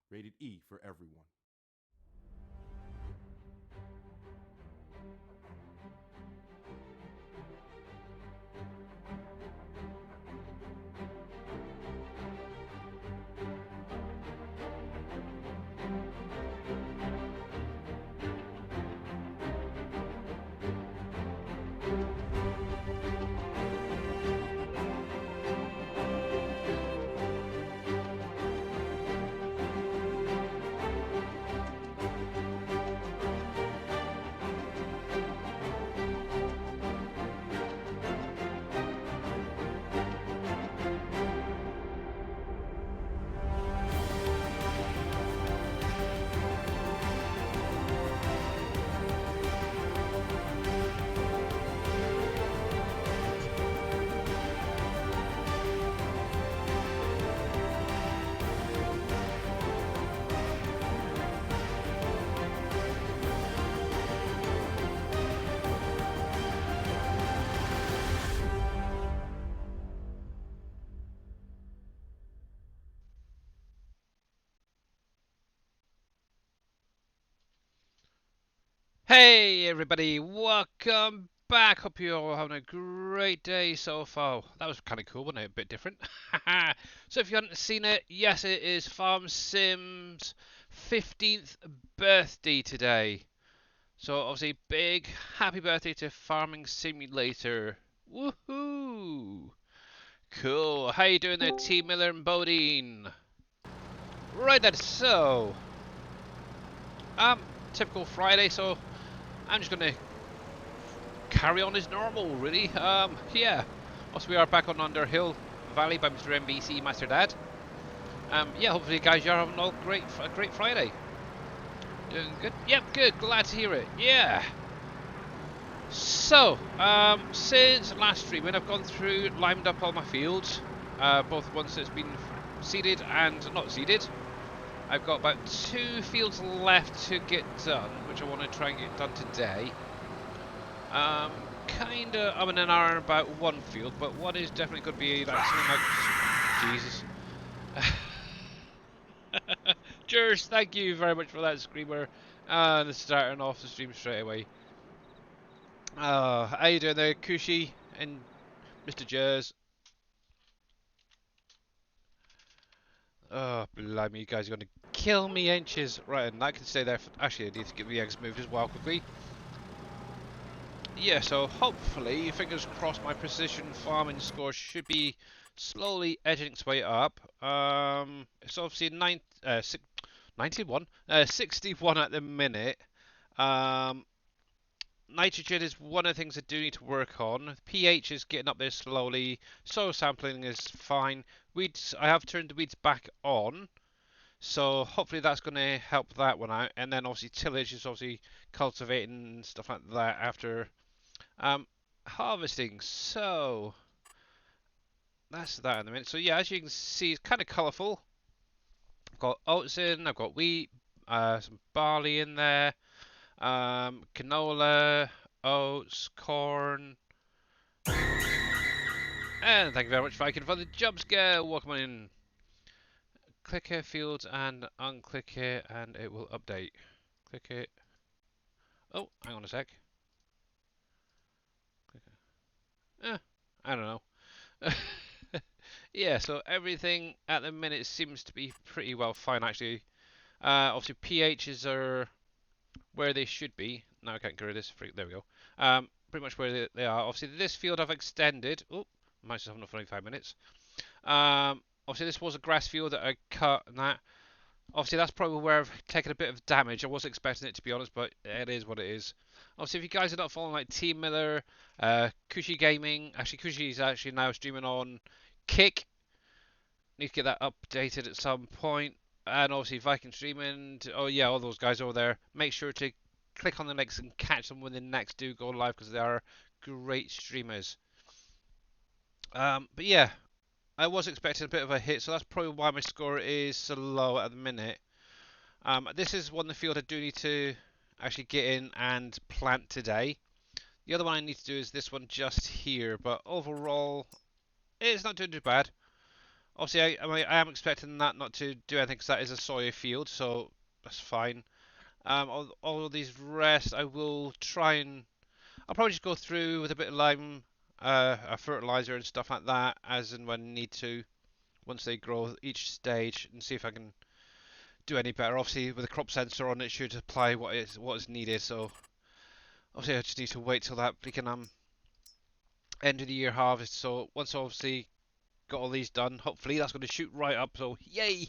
Rated E for everyone. Hey everybody, welcome back. Hope you're all having a great day so far. That was kind of cool, wasn't it? A bit different. So if you hadn't seen it, yes, it is Farm Sim's 15th birthday today. So obviously, big happy birthday to Farming Simulator. Woohoo! Cool. How you doing there, T Miller and Bodine? Right then, so um, typical Friday. So I'm just gonna carry on as normal, really. Yeah. Also, we are back on Underhill Valley by Mr. NBCMASTERDAD. Yeah, hopefully, guys, you're having a great Friday. Doing good? Yep, good. Glad to hear it. Yeah. So, since last streaming, I've gone through, limed up all my fields, both ones that's been seeded and not seeded. I've got about 2 fields left to get done, which I want to try and get done today. Kinda, I'm in an hour about one field, but one is definitely going to be like something like Jesus. Cheers, thank you very much for that screamer. And starting off the stream straight away. How you doing there, Kushi and Mr. Jers? Oh, blimey, you guys are going to kill me inches. Right, and I can stay there. Actually, I need to get the eggs moved as well quickly. Yeah, so hopefully, fingers crossed, my precision farming score should be slowly edging its way up. It's obviously 91, 61 at the minute. Um, Nitrogen is one of the things I do need to work on. pH is getting up there slowly. Soil sampling is fine. Weeds, I have turned the weeds back on. So hopefully that's going to help that one out. And then obviously tillage is obviously cultivating and stuff like that after harvesting. So that's that in a minute. So yeah, as you can see, it's kind of colourful. I've got oats in, I've got wheat, some barley in there, canola, oats, corn. And thank you very much, Viking, for the jump scare. Welcome on in. Click here, fields, and unclick here, and it will update. Click it. Oh, hang on a sec. I don't know. Yeah, so everything at the minute seems to be pretty well fine, actually. Obviously, pHs are where they should be. Now I can't get rid of this. There we go. Pretty much where they are. Obviously, this field I've extended. Oh, might just have enough for 5 minutes. Obviously, this was a grass field that I cut and that. Obviously, that's probably where I've taken a bit of damage. I wasn't expecting it, to be honest, but it is what it is. Obviously, if you guys are not following like T Miller, Kushi Gaming, actually Kushi is actually now streaming on Kick. Need to get that updated at some point. And obviously Viking streaming. Oh yeah, all those guys over there. Make sure to click on the links and catch them when the next do go live because they are great streamers. But yeah, I was expecting a bit of a hit, so that's probably why my score is so low at the minute. This is one of the field I do need to actually get in and plant today. The other one I need to do is this one just here, but overall, it's not doing too bad. Obviously, I am expecting that not to do anything because that is a soy field, so that's fine. All of these rest, I will try and I'll probably just go through with a bit of lime, a fertilizer and stuff like that, as and when need to, once they grow each stage, and see if I can do any better. Obviously, with a crop sensor on, it should apply what is needed. So obviously, I just need to wait till that we can end of the year harvest. So once obviously got all these done, hopefully that's going to shoot right up. So yay,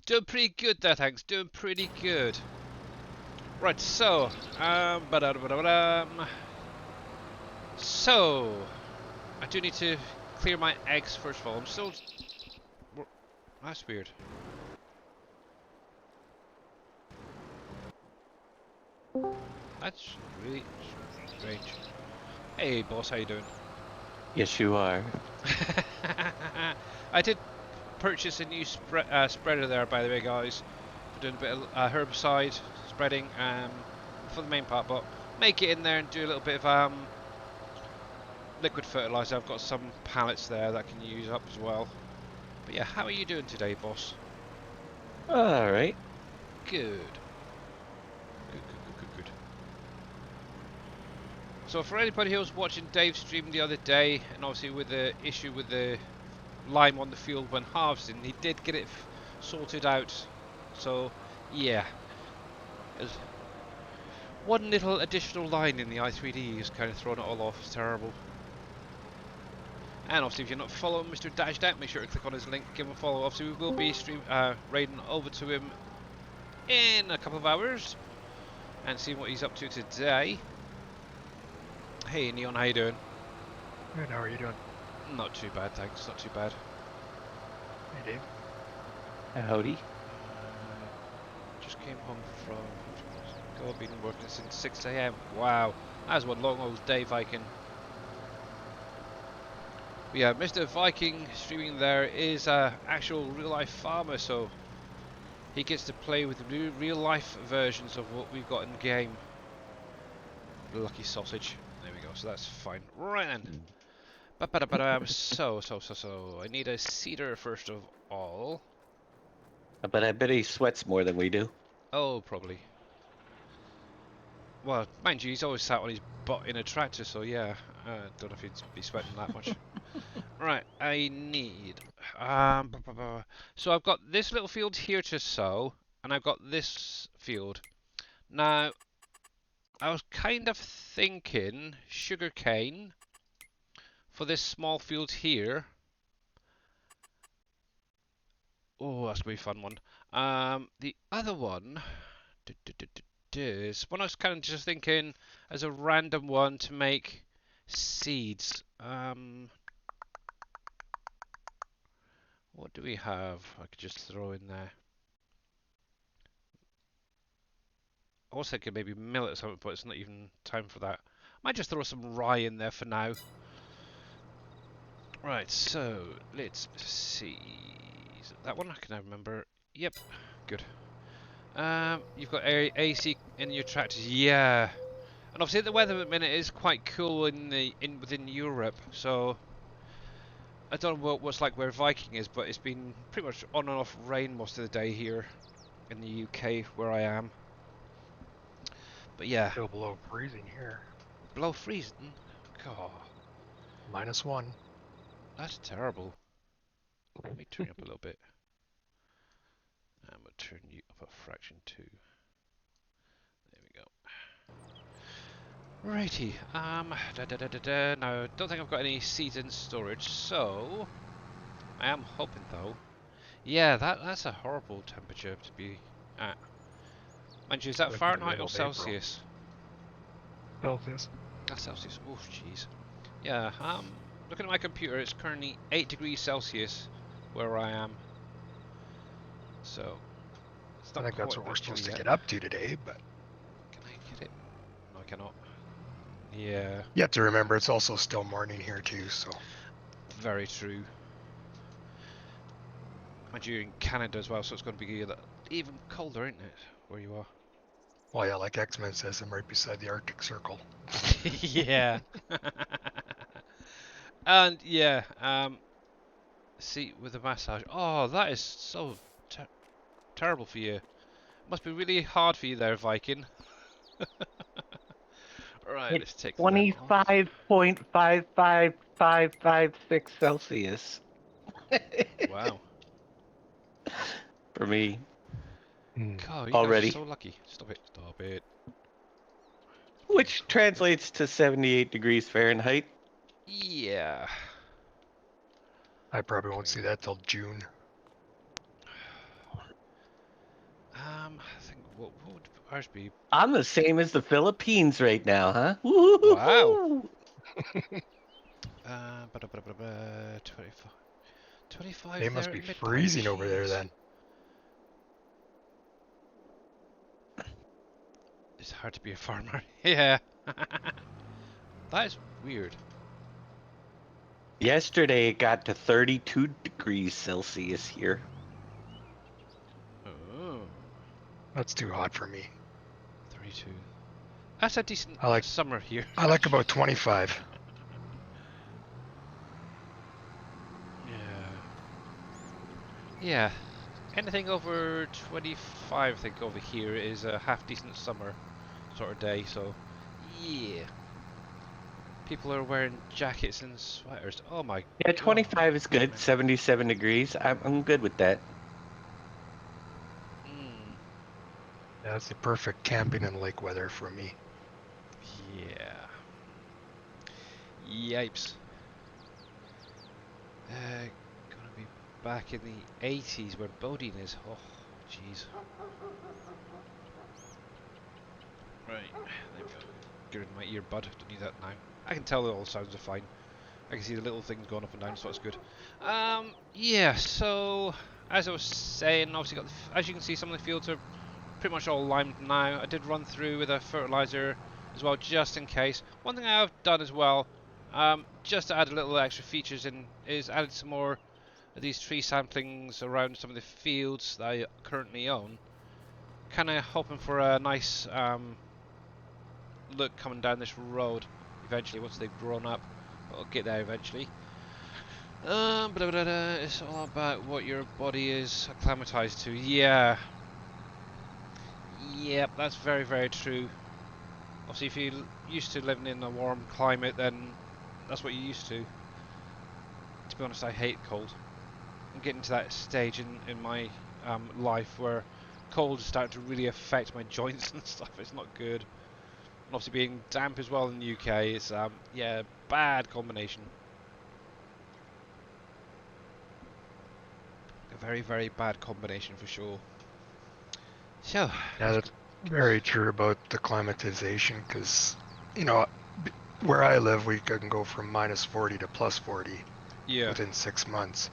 doing pretty good there. Thanks, doing pretty good. Right, so so I do need to clear my eggs first of all. I'm still. That's weird. That's really strange. Hey, boss, how you doing? Yes, you are. I did purchase a new spreader there, by the way, guys, for doing a bit of herbicide spreading for the main part, but make it in there and do a little bit of liquid fertilizer. I've got some pallets there that I can use up as well. But yeah, how are you doing today, boss? All right. Good. Good. So for anybody who was watching Dave's stream the other day, and obviously with the issue with the lime on the field when harvesting, he did get it sorted out. So yeah, there's one little additional line in the i3D has kind of thrown it all off. It's terrible. And obviously, if you're not following Mr. Dashed Out, make sure to click on his link, give him a follow. Obviously, we will be raiding over to him in a couple of hours and seeing what he's up to today. Hey, Neon, how you doing? Good, how are you doing? Not too bad, thanks. Not too bad. Hey, Dave. Howdy. Just came home from. God, been working since 6 AM. Wow, that's one long old day, Viking. But yeah, Mr. Viking streaming there is a actual real life farmer, so he gets to play with real life versions of what we've got in game. Lucky sausage. There we go. So that's fine. Right then. So I need a cedar first of all. But I bet he sweats more than we do. Oh, probably. Well, mind you, he's always sat on his butt in a tractor, so yeah. Don't know if he'd be sweating that much. Right, I need. So I've got this little field here to sow, and I've got this field. Now, I was kind of thinking sugarcane for this small field here. Oh, that's gonna be a fun one. The other one is one I was kind of just thinking as a random one to make seeds. What do we have? I could just throw in there. I was thinking maybe millet or something, but it's not even time for that. Might just throw some rye in there for now. Right, so let's see. Is it that one? I can now remember. Yep, good. You've got AC in your tractors, yeah. And obviously the weather at the minute is quite cool within Europe, so I don't know what's like where Viking is, but it's been pretty much on and off rain most of the day here in the UK where I am. But yeah. Still below freezing here. Below freezing? God. -1. That's terrible. Let me turn you up a little bit. I'm going to turn you up a fraction too. There we go. Righty. Now, don't think I've got any seeds in storage, so I am hoping though. Yeah, that's a horrible temperature to be at. Mind you, is that Like Fahrenheit middle or of April. Celsius? Celsius. That's Celsius. Oh, jeez. Yeah. Looking at my computer, it's currently 8 degrees Celsius where I am. So it's I not think that's quite what we're that supposed chilly to yet. get up to today, but Can I get it? No, I cannot. Yeah. you have to remember it's also still morning here too, so. Very true. Mind you, in Canada as well, so it's going to be even colder, isn't it, where you are? Well, yeah, like X-Men says, I'm right beside the Arctic Circle. Yeah. And yeah, seat with a massage. Oh, that is so terrible for you. Must be really hard for you there, Viking. Right, let's It's take them off. 25.55556 Celsius Wow. for me Hmm. God, you guys are already, so lucky. Stop it. Stop it. which translates to 78 degrees Fahrenheit. Yeah. I probably won't Okay. see that till June. I think what would ours be? I'm the same as the Philippines right now, huh? Wow. Woo-hoo-hoo! 25. 25 They must there be at midnight. freezing over there Jeez. then. It's hard to be a farmer. Yeah. That is weird. Yesterday it got to 32 degrees Celsius here. Oh, That's too hot for me. 32. That's a decent I like summer here. I like about 25. Yeah. Yeah. Anything over 25, I think, over here is a half decent summer sort of day, so yeah. People are wearing jackets and sweaters. Oh my Yeah, god. 25 is good. Man. 77 degrees. I'm good with that. Mm, Yeah, that's the perfect camping and lake weather for me. yeah. Yipes. Gonna be back in the 80s where boating is. Oh, jeez. Right. They've given my earbud. Don't need that now. I can tell that all sounds are fine. I can see the little things going up and down, so that's good. Yeah. So as I was saying, obviously got as you can see, some of the fields are pretty much all limed now. I did run through with a fertilizer as well, just in case. One thing I have done as well, just to add a little extra features in, is added some more of these tree samplings around some of the fields that I currently own. Kind of hoping for a nice look coming down this road eventually once they've grown up. I'll get there eventually. It's all about what your body is acclimatized to. Yeah. Yep, that's very, very true. Obviously, if you're used to living in a warm climate, then that's what you're used to. To be honest, I hate cold. I'm getting to that stage in my life where cold is starting to really affect my joints and stuff. It's not good. And obviously being damp as well in the UK is, yeah, bad combination. A very, very bad combination for sure. So, Yeah, that's very true about the climatization because, you know, where I live, we can go from -40 to +40 yeah. within 6 months.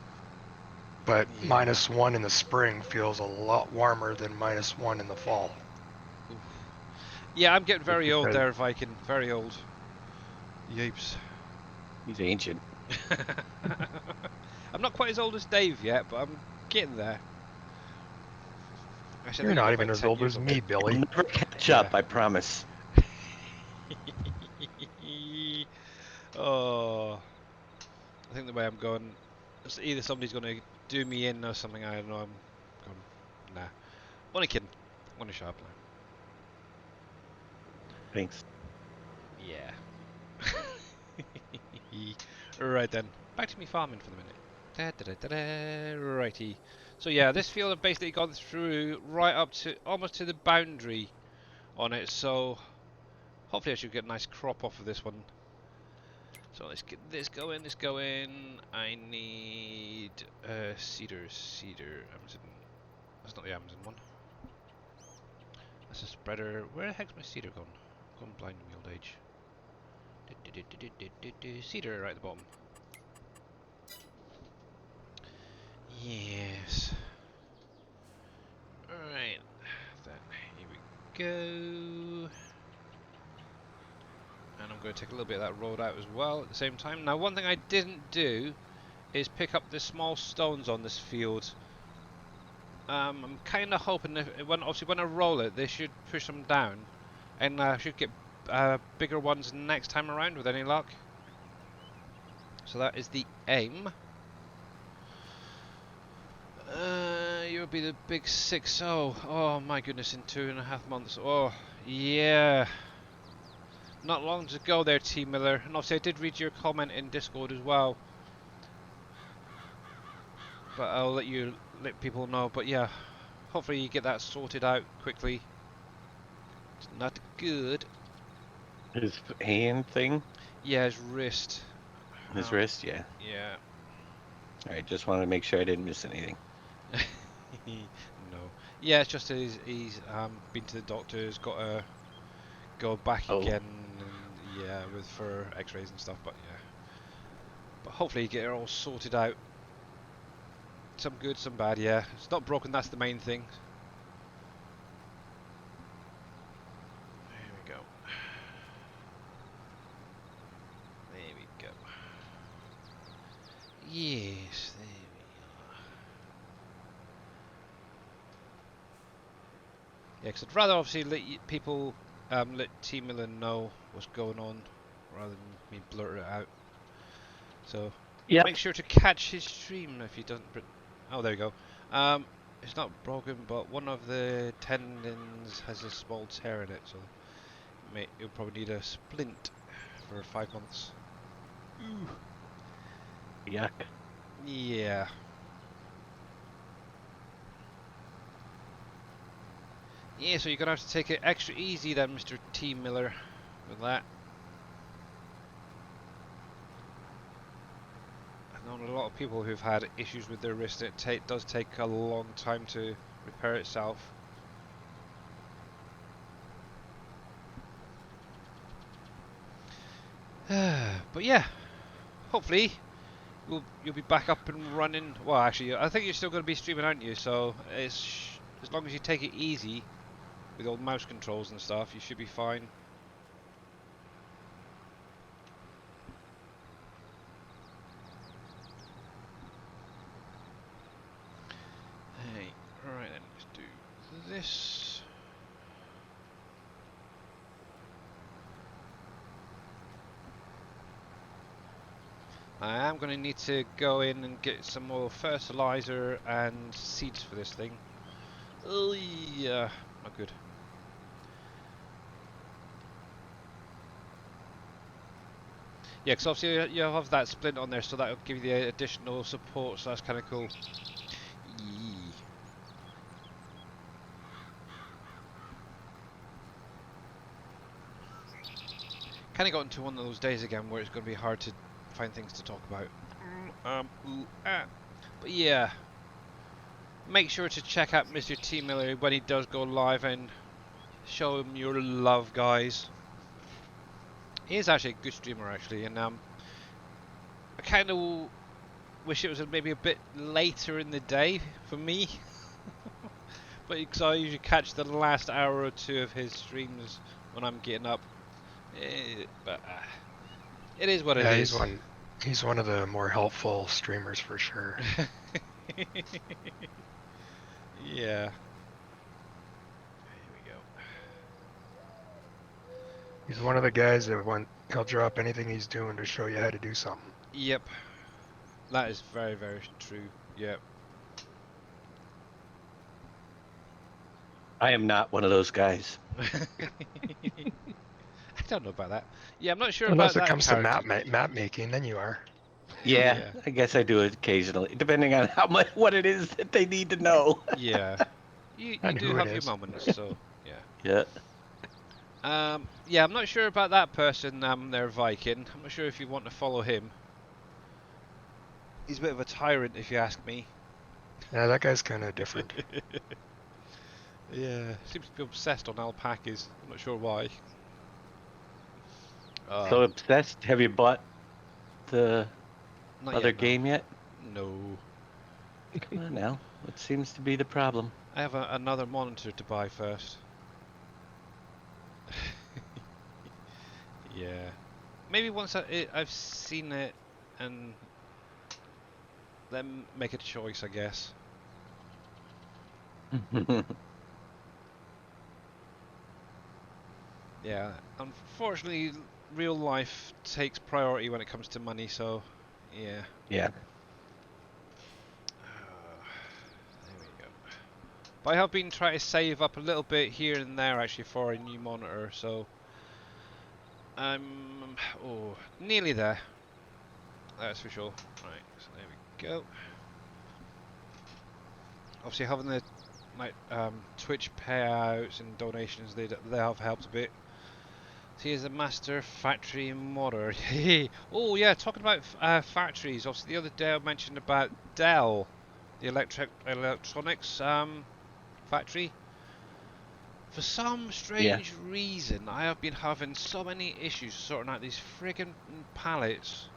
But Yeah. -1 in the spring feels a lot warmer than -1 in the fall. Oof. Yeah, I'm getting very old Because there, Viking. Very old. Yipes. He's ancient. I'm not quite as old as Dave yet, but I'm getting there. Actually, I you're think I'm not only even about as 10 old years as older. me, You'll Billy. never catch Yeah. up, I promise. Oh, I think the way I'm going, it's either somebody's going to do me in or something. I don't know. I'm going, nah. Only kidding. I'm going to shut up now. Thanks. Yeah. Right then. Back to me farming for the minute. Righty. So yeah, this field I've basically gone through right up to almost to the boundary on it. So hopefully I should get a nice crop off of this one. So let's get this going. This going. I need cedar. Amazon. That's not the Amazon one. That's a spreader. Where the heck's my cedar gone? I'm going blind in my old age. Cedar right at the bottom. Yes. Alright. Then here we go. And I'm going to take a little bit of that road out as well at the same time. Now, one thing I didn't do is pick up the small stones on this field. I'm kind of hoping that obviously when I roll it, they should push them down, and I should get bigger ones next time around with any luck. So that is the aim. You'll be the big 6-0. Oh my goodness, in 2.5 months. Oh, yeah. Not long to go there, T Miller. And obviously I did read your comment in Discord as well. But I'll let people know. But yeah, hopefully you get that sorted out quickly. It's not good. His hand thing? Yeah, his wrist. His wrist? Yeah. Yeah. Alright, just wanted to make sure I didn't miss anything. No. Yeah, it's just he's been to the doctors, got to go back Oh. again, and yeah, for X-rays and stuff. But yeah, but hopefully you get it all sorted out. Some good, some bad. Yeah, it's not broken. That's the main thing. There we go. There we go. Yes, there we are. Yeah, because I'd rather obviously let people, let T Miller know what's going on, rather than me blurt it out. So Yep. make sure to catch his stream if he doesn't. Oh, there you go. It's not broken, but one of the tendons has a small tear in it, so you'll probably need a splint for 5 months. Ooh. Yuck. Yeah. Yeah, so you're gonna have to take it extra easy then, Mr. T Miller, with that. I've known a lot of people who've had issues with their wrist. It does take a long time to repair itself. But yeah, hopefully you'll be back up and running. Well, actually, I think you're still going to be streaming, aren't you? So it's as long as you take it easy with all mouse controls and stuff, you should be fine. Hey, right then, let's do this. I am going to need to go in and get some more fertilizer and seeds for this thing. Oh yeah, not good. Yeah, because obviously you have that splint on there, so that will give you the additional support, so that's kind of cool. Yee. Kind of got into one of those days again where it's going to be hard to find things to talk about. But yeah, make sure to check out Mr. T Miller when he does go live and show him your love, guys. He is actually a good streamer, actually, and I kind of wish it was maybe a bit later in the day for me. But because I usually catch the last hour or two of his streams when I'm getting up. But it is what it is. He's one of the more helpful streamers for sure. Yeah. Here we go. He's one of the guys that he'll drop anything he's doing to show you how to do something. Yep. That is very, very true. Yep. I am not one of those guys. I don't know about that. Yeah, I'm not sure Unless about it that comes to character. map making, then you are. Yeah, Yeah. I guess I do it occasionally, depending on what it is that they need to know. Yeah. You And do who it have your is. moments, so yeah. Yeah. Yeah, I'm not sure about that person there, Viking. I'm not sure if you want to follow him. He's a bit of a tyrant, if you ask me. Yeah, that guy's kind of different. Yeah, seems to be obsessed on alpacas. I'm not sure why. So obsessed. Have you bought the Not other yet, no. game yet? No. Come on now. What seems to be the problem? I have another monitor to buy first. Yeah. Maybe once I've seen it and then make a choice, I guess. Yeah. Unfortunately, real life takes priority when it comes to money, so yeah. Yeah. But I have been trying to save up a little bit here and there actually for a new monitor, so I'm nearly there. That's for sure. Right, so there we go. Obviously having the Twitch payouts and donations, they have helped a bit. So here's the Master Factory modder. Oh yeah, talking about factories. Obviously the other day I mentioned about Dell, the electronics factory. For some strange reason, I have been having so many issues sorting out these friggin' pallets.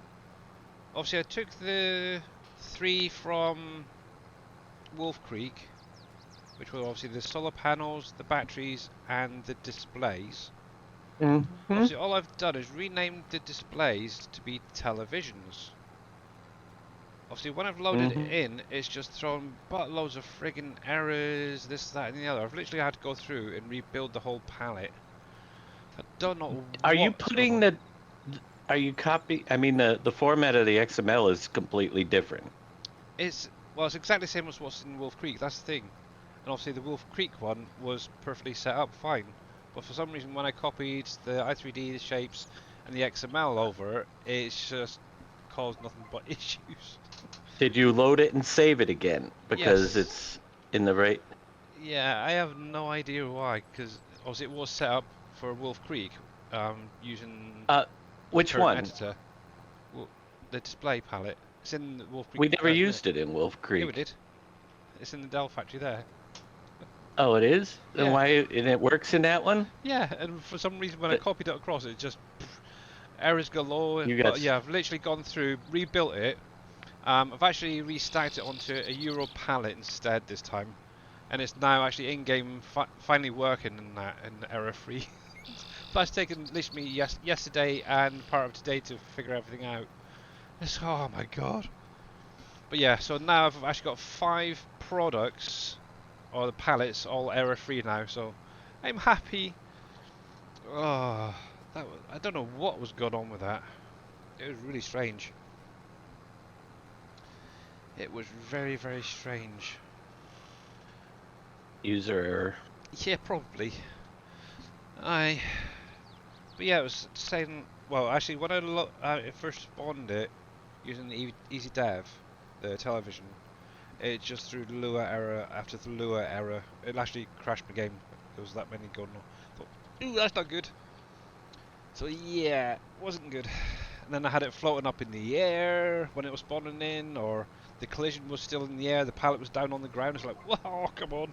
Obviously I took the 3 from Wolf Creek, which were obviously the solar panels, the batteries, and the displays. Obviously, all I've done is renamed the displays to be televisions. Obviously, when I've loaded it in, it's just thrown buttloads of friggin' errors, this, that, and the other. I've literally had to go through and rebuild the whole palette. I don't know Are you what's putting going on. Are you copy? I mean, the format of the XML is completely different. It's exactly the same as what's in Wolf Creek. That's the thing. And obviously, the Wolf Creek one was perfectly set up fine. But for some reason, when I copied the i3D, the shapes, and the XML over, it's just caused nothing but issues. Did you load it and save it again? Because Yes. it's in the right. Yeah, I have no idea why, because obviously it was set up for Wolf Creek, using Which current one? editor. Well, the display palette. It's in the Wolf Creek. We never Isn't used it in Wolf Yeah, we Creek. did. It's in the Dell factory there. Oh, it is? Then Yeah. why? And it works in that one? Yeah, and for some reason when I But copied it across, it just errors galore. you But got. yeah, I've literally gone through, rebuilt it. I've actually restacked it onto a Euro palette instead this time, and it's now actually in-game finally working in that and error-free. That's taken literally me yesterday and part of today to figure everything out. Oh my god. But yeah, so now I've actually got 5 products, or the pallets, all error-free now. So I'm happy. Oh, I don't know what was going on with that. It was really strange. It was very, very strange. User error. Yeah, probably. But yeah, it was saying. Well, actually, when I first spawned it using the Easy Dev, the television, it just threw the Lua error after the Lua error. It actually crashed my game. There was that many going on. I thought, ooh, that's not good. So yeah, wasn't good. And then I had it floating up in the air when it was spawning in, or the collision was still in the air, the pallet was down on the ground. It's like, whoa, come on.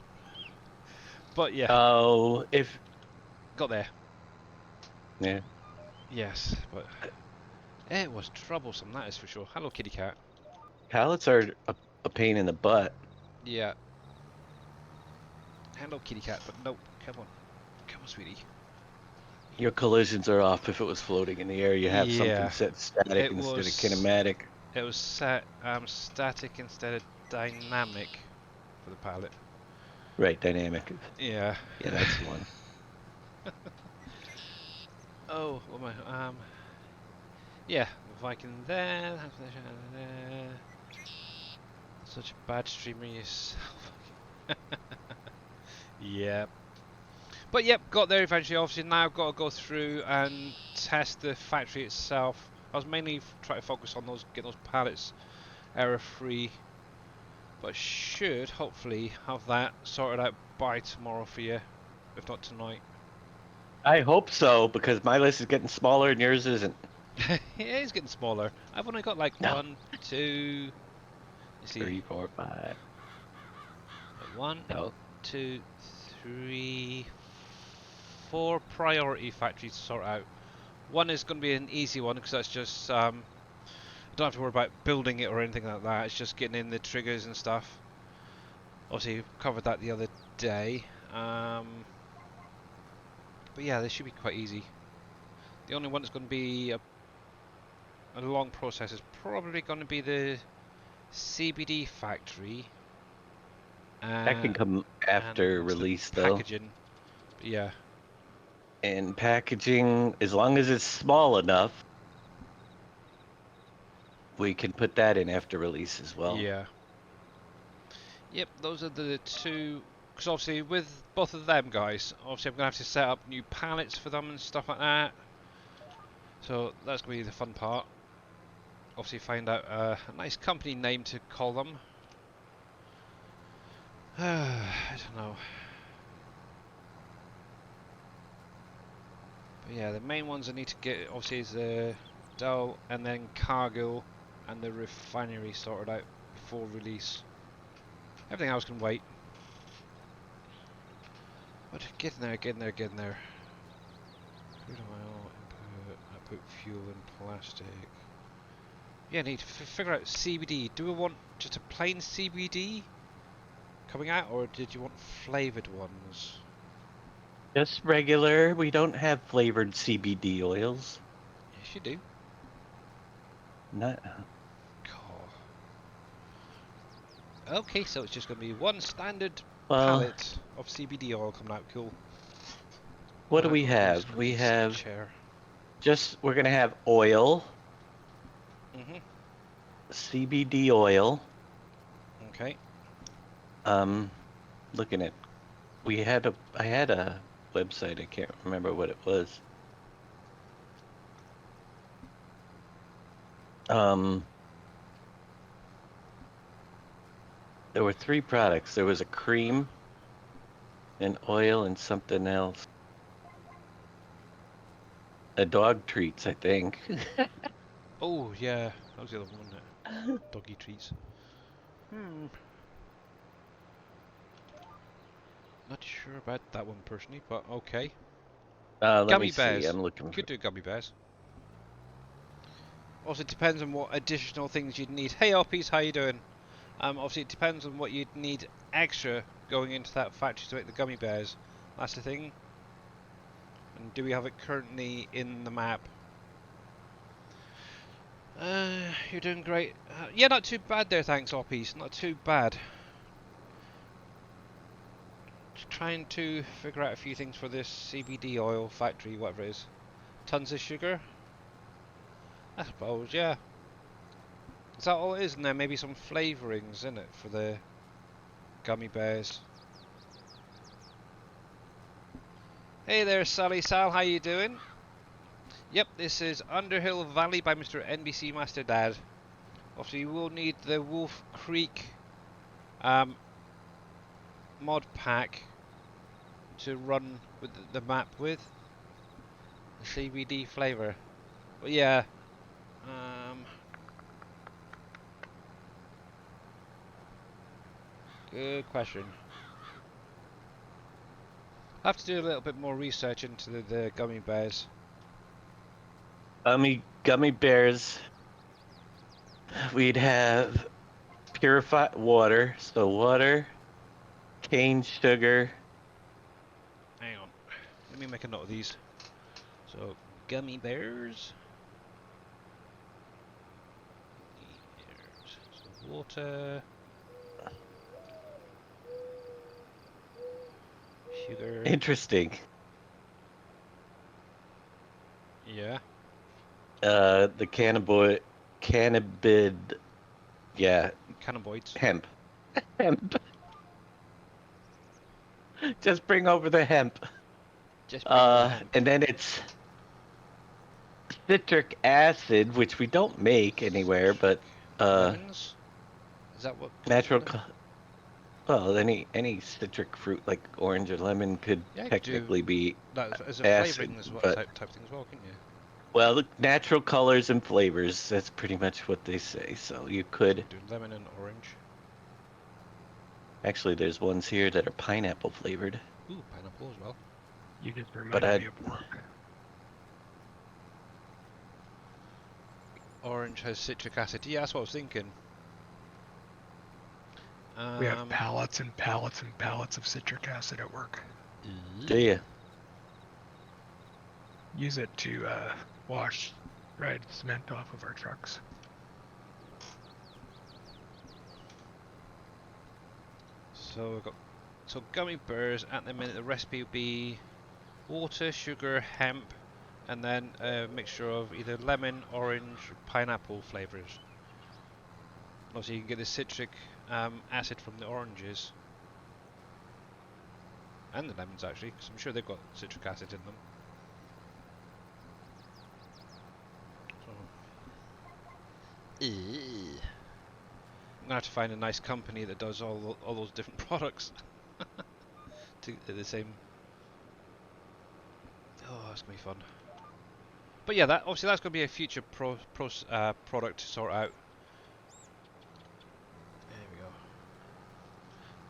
But yeah, Oh, if. got there. Yeah. Yes, but it was troublesome, that is for sure. Hello, kitty cat. Pallets are a pain in the butt. Yeah. Hello, kitty cat, but nope. Come on. Come on, sweetie. Your collisions are off if it was floating in the air. You have something Yeah. set static It instead of was kinematic. it was set static instead of dynamic for the pallet. Right, dynamic. Yeah. Yeah, that's the one. Oh, what am I? Yeah, Viking there. Such a bad streamer yourself. Yep. But yep, got there eventually. Obviously now got to go through and test the factory itself. I was mainly trying to focus on get those pallets error free, but should hopefully have that sorted out by tomorrow for you, if not tonight. I hope so, because my list is getting smaller and yours isn't. It is getting smaller. I've only got like No. 1, 2. You see, 3, 4, 5. 1, No. 2, 3, 4 priority factories to sort out. One is going to be an easy one because that's just I don't have to worry about building it or anything like that. It's just getting in the triggers and stuff. Obviously, covered that the other day. But yeah, this should be quite easy. The only one that's going to be a long process is probably going to be the CBD factory. That can come after and the release, though. packaging. But yeah. And packaging, as long as it's small enough, we can put that in after release as well. Yeah. Yep, those are the 2 Because obviously with both of them guys, obviously I'm going to have to set up new pallets for them and stuff like that. So that's going to be the fun part. Obviously find out a nice company name to call them. I don't know. But yeah, the main ones I need to get obviously is the Dell and then Cargill and the refinery sorted out before release. Everything else can wait. But get in there, get in there, get in there. Crude oil, input, I put fuel in plastic. Yeah, I need to figure out CBD. Do we want just a plain CBD coming out, or did you want flavoured ones? Just regular. We don't have flavored CBD oils. Yes, you do. Not. Oh. Okay, so it's just going to be one standard Well, pallet of CBD oil coming out. Cool. what do That we will be have? some We decent have chair. we're gonna have oil, Mhm. CBD oil. Okay. Looking at, I had a website. I can't remember what it was. There were 3 products. There was a cream, an oil, and something else. A dog treats, I think. Oh yeah, that was the other one, wasn't it? Doggy treats. Not sure about that one personally, but okay. Let me Gummy see. bears. I'm looking for. Could do gummy bears. Also, it depends on what additional things you'd need. Hey, Oppies, how you doing? Obviously, it depends on what you'd need extra going into that factory to make the gummy bears. That's the thing. And do we have it currently in the map? You're doing great. Yeah, not too bad there, thanks, Oppies. Not too bad. Just trying to figure out a few things for this CBD oil factory, whatever it is. Tons of sugar? I suppose, yeah. Is that all it is? And there maybe some flavourings in it for the gummy bears. Hey there, Sally Sal, how you doing? Yep, this is Underhill Valley by Mr. NBCMASTERDAD. Obviously, you will need the Wolf Creek mod pack to run with the map with. The CBD flavour. But yeah, good question. I have to do a little bit more research into the gummy bears. Gummy bears. We'd have purified water. So water, cane sugar. Hang on, let me make a note of these. So, gummy bears. So water. Sugar. Interesting. Yeah. The cannabid. Yeah, Cannabinoids. hemp. Hemp. Just bring over the hemp. Just bring over the hemp. And then it's citric acid, which we don't make anywhere, but Lemons? Is that what comes natural. with it? Well, any citric fruit like orange or lemon could Yeah, you could do technically be that as a acid, flavouring as well, but type thing as well, couldn't you? well, the natural colors and flavors, that's pretty much what they say. So you could Do lemon and orange. actually, there's ones here that are pineapple flavored, Ooh, pineapple as well. You just but reminded me of work. Orange has citric acid. Yeah, that's what I was thinking. We have pallets and pallets and pallets of citric acid at work. do you? Use it to wash dried cement off of our trucks. So we've got gummy bears. At the minute, the recipe would be water, sugar, hemp, and then a mixture of either lemon, orange, or pineapple flavours. Obviously, you can get the citric acid from the oranges. and the lemons actually, because I'm sure they've got citric acid in them. So, I'm gonna have to find a nice company that does all those different products to the same. Oh, that's gonna be fun. But yeah, that obviously that's gonna be a future product to sort out. There we go.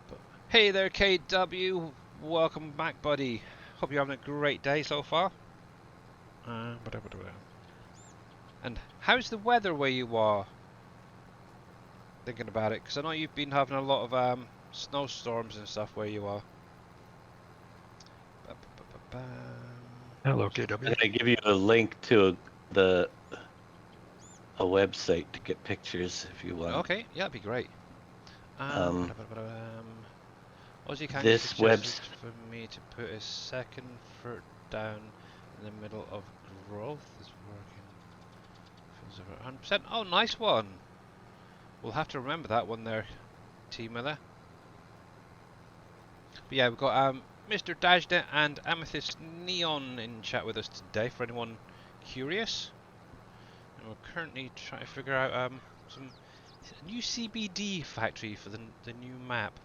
But hey there, KW. Welcome back, buddy. Hope you're having a great day so far. And how's the weather where you are? Thinking about it, because I know you've been having a lot of snowstorms and stuff where you are. Hello, I'm KW. gonna give you a link to a website to get pictures if you want. Okay, yeah, that'd be great. Ozzy kindly This suggested for me to put a second foot down in the middle of growth is working. Feels over 100%. Oh, nice one. We'll have to remember that one there, T Miller. But yeah, we've got Mr. Dajda and Amethyst Neon in chat with us today for anyone curious. And we're currently trying to figure out a new CBD factory for the new map.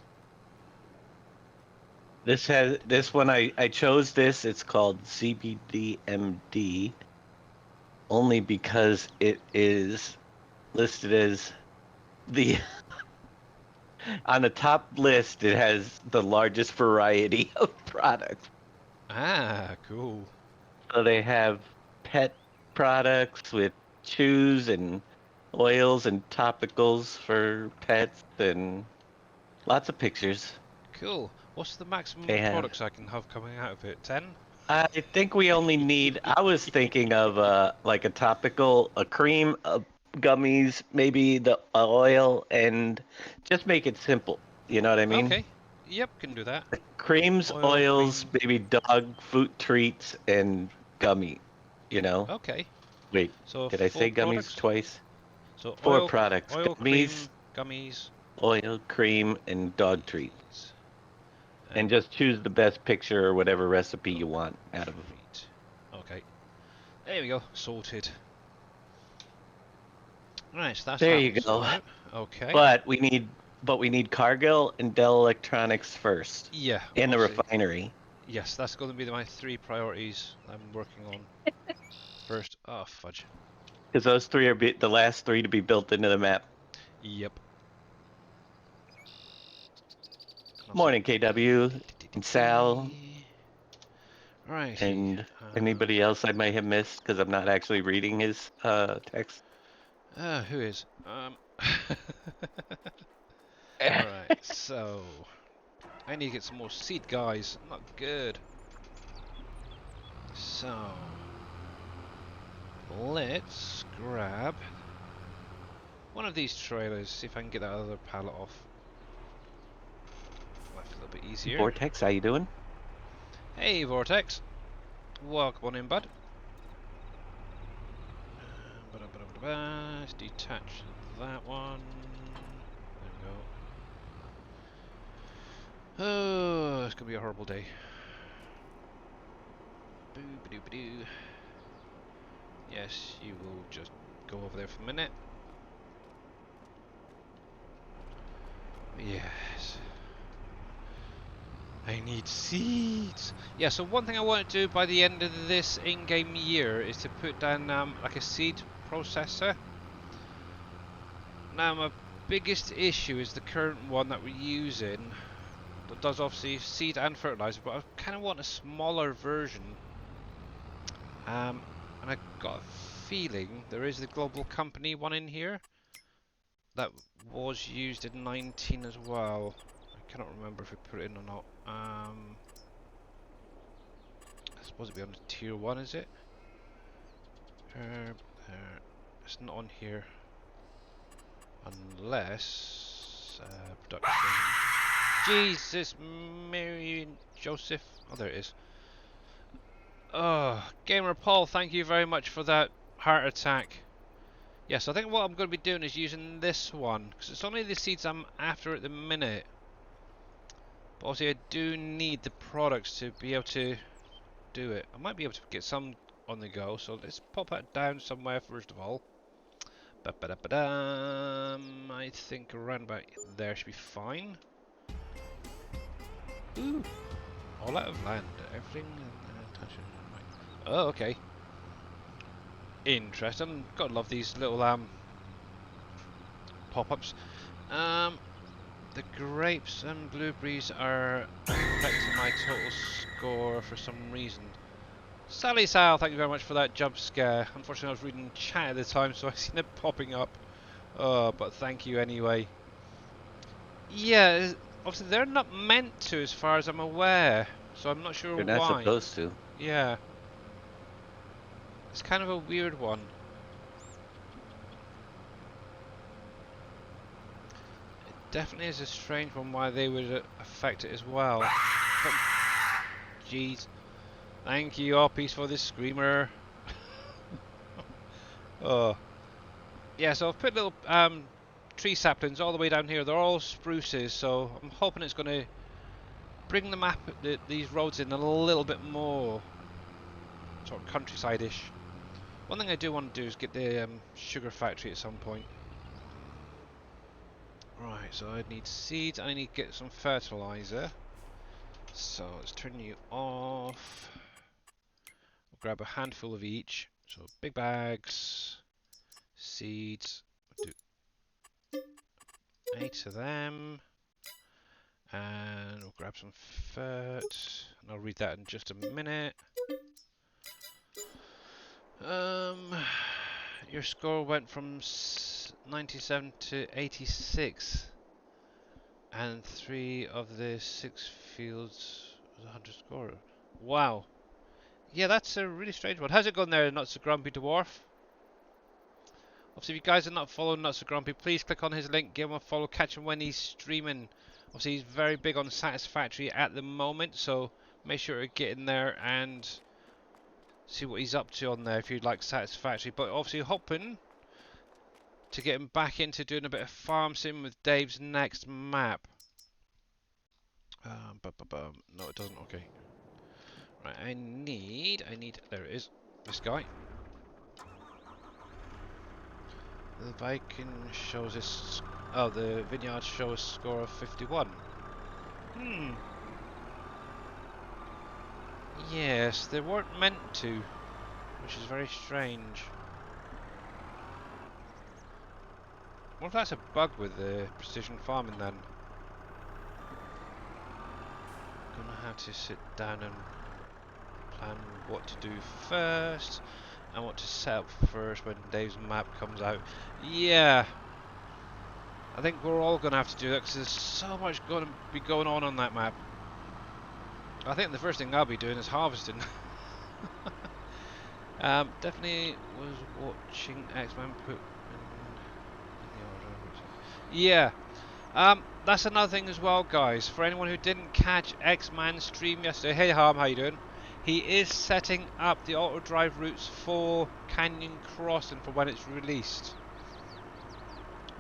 This one I chose this. It's called CBDMD only because it is listed as the on the top list. It has the largest variety of products. Ah, cool. So they have pet products with chews and oils and topicals for pets and lots of pictures. Cool. What's the maximum They have. products I can have coming out of it? 10? I think we only need. I was thinking of like a topical, a cream, gummies, maybe the oil, and just make it simple. You know what I mean? Okay. Yep, can do that. Creams, Oil, oils, cream. maybe dog food treats, and gummy. You know? Okay. Wait, So did I 4 say gummies products? twice? So 4 oil, products: oil, gummies, cream, gummies. oil, cream, and dog treats. Treats. And just choose the best picture or whatever recipe you want out of it. treat. Okay. There we go. Sorted. Right, so that's There that you one go. sorted out. Okay. But we need Cargill and Dell Electronics first, Yeah. and the obviously. refinery. Yes, that's going to be my 3 priorities I'm working on first. Oh, fudge. Because those 3 are the last 3 to be built into the map. Yep. Morning, KW and Sal Right. and anybody else I may have missed because I'm not actually reading his text. Who is? Alright, so I need to get some more seed, guys. Not good. So let's grab one of these trailers, see if I can get that other pallet off. Left a little bit easier. Vortex, how you doing? Hey, Vortex. Welcome on in, bud. Let's detach that one. There we go. Oh, it's gonna be a horrible day. Boo-ba-doo-ba-doo. Yes, you will just go over there for a minute. Yes. I need seeds. Yeah, so one thing I want to do by the end of this in-game year is to put down like a seed processor. Now my biggest issue is the current one that we're using that does obviously seed and fertilizer, but I kind of want a smaller version. And I got a feeling there is the Global Company one in here that was used in 19 as well. I cannot remember if we put it in or not. I suppose it'd be on the tier 1, is it? It's not on here. Unless... production... Jesus, Mary and Joseph... Oh, there it is. Oh, Gamer Paul, thank you very much for that heart attack. Yes, I think what I'm going to be doing is using this one, because it's only the seeds I'm after at the minute. But obviously I do need the products to be able to do it. I might be able to get some on the go, so let's pop that down somewhere first of all. Ba-ba-da-ba-dum. I think around about there should be fine. Ooh, all out of land. Everything touches. Right. Oh, okay. Interesting. Gotta love these little pop-ups. The grapes and blueberries are affecting my total score for some reason. Sally Sal, thank you very much for that jump scare. Unfortunately, I was reading chat at the time, so I seen it popping up. But thank you anyway. Yeah, obviously they're not meant to, as far as I'm aware. So I'm not sure You're why. not supposed to. Yeah, it's kind of a weird one. Definitely is a strange one why they would affect it as well. But, jeez. Thank you, all peace for this screamer. Oh. Yeah, so I've put little tree saplings all the way down here. They're all spruces, so I'm hoping it's going to bring the map, these roads in a little bit more sort of countryside-ish. One thing I do want to do is get the sugar factory at some point. Right, so I need seeds, and I need to get some fertilizer. So let's turn you off. We'll grab a handful of each. So big bags, seeds. We'll do 8 of them. And we'll grab some fert. And I'll read that in just a minute. Your score went from 97 to 86. And 3 of the 6 fields was 100 score. Wow. Yeah, that's a really strange one. How's it going there, Not So Grumpy Dwarf? Obviously, if you guys are not following Not So Grumpy, please click on his link, give him a follow, catch him when he's streaming. Obviously, he's very big on Satisfactory at the moment, so make sure to get in there and see what he's up to on there if you'd like Satisfactory. But obviously, hoping to get him back into doing a bit of farm sim with Dave's next map. No, it doesn't. Okay. Right, I need, there it is, this guy. The Viking shows us, oh, the vineyard shows a score of 51. Yes, they weren't meant to, which is very strange. What if that's a bug with the precision farming then? Gonna have to sit down and plan what to do first and what to set up first when Dave's map comes out. Yeah, I think we're all gonna have to do that because there's so much going to be going on that map. I think the first thing I'll be doing is harvesting. Definitely was watching X-Man put in the order. Yeah. That's another thing as well, guys. For anyone who didn't catch X-Man's stream yesterday, hey Harm, how you doing? He is setting up the auto drive routes for Canyon Crossing for when it's released.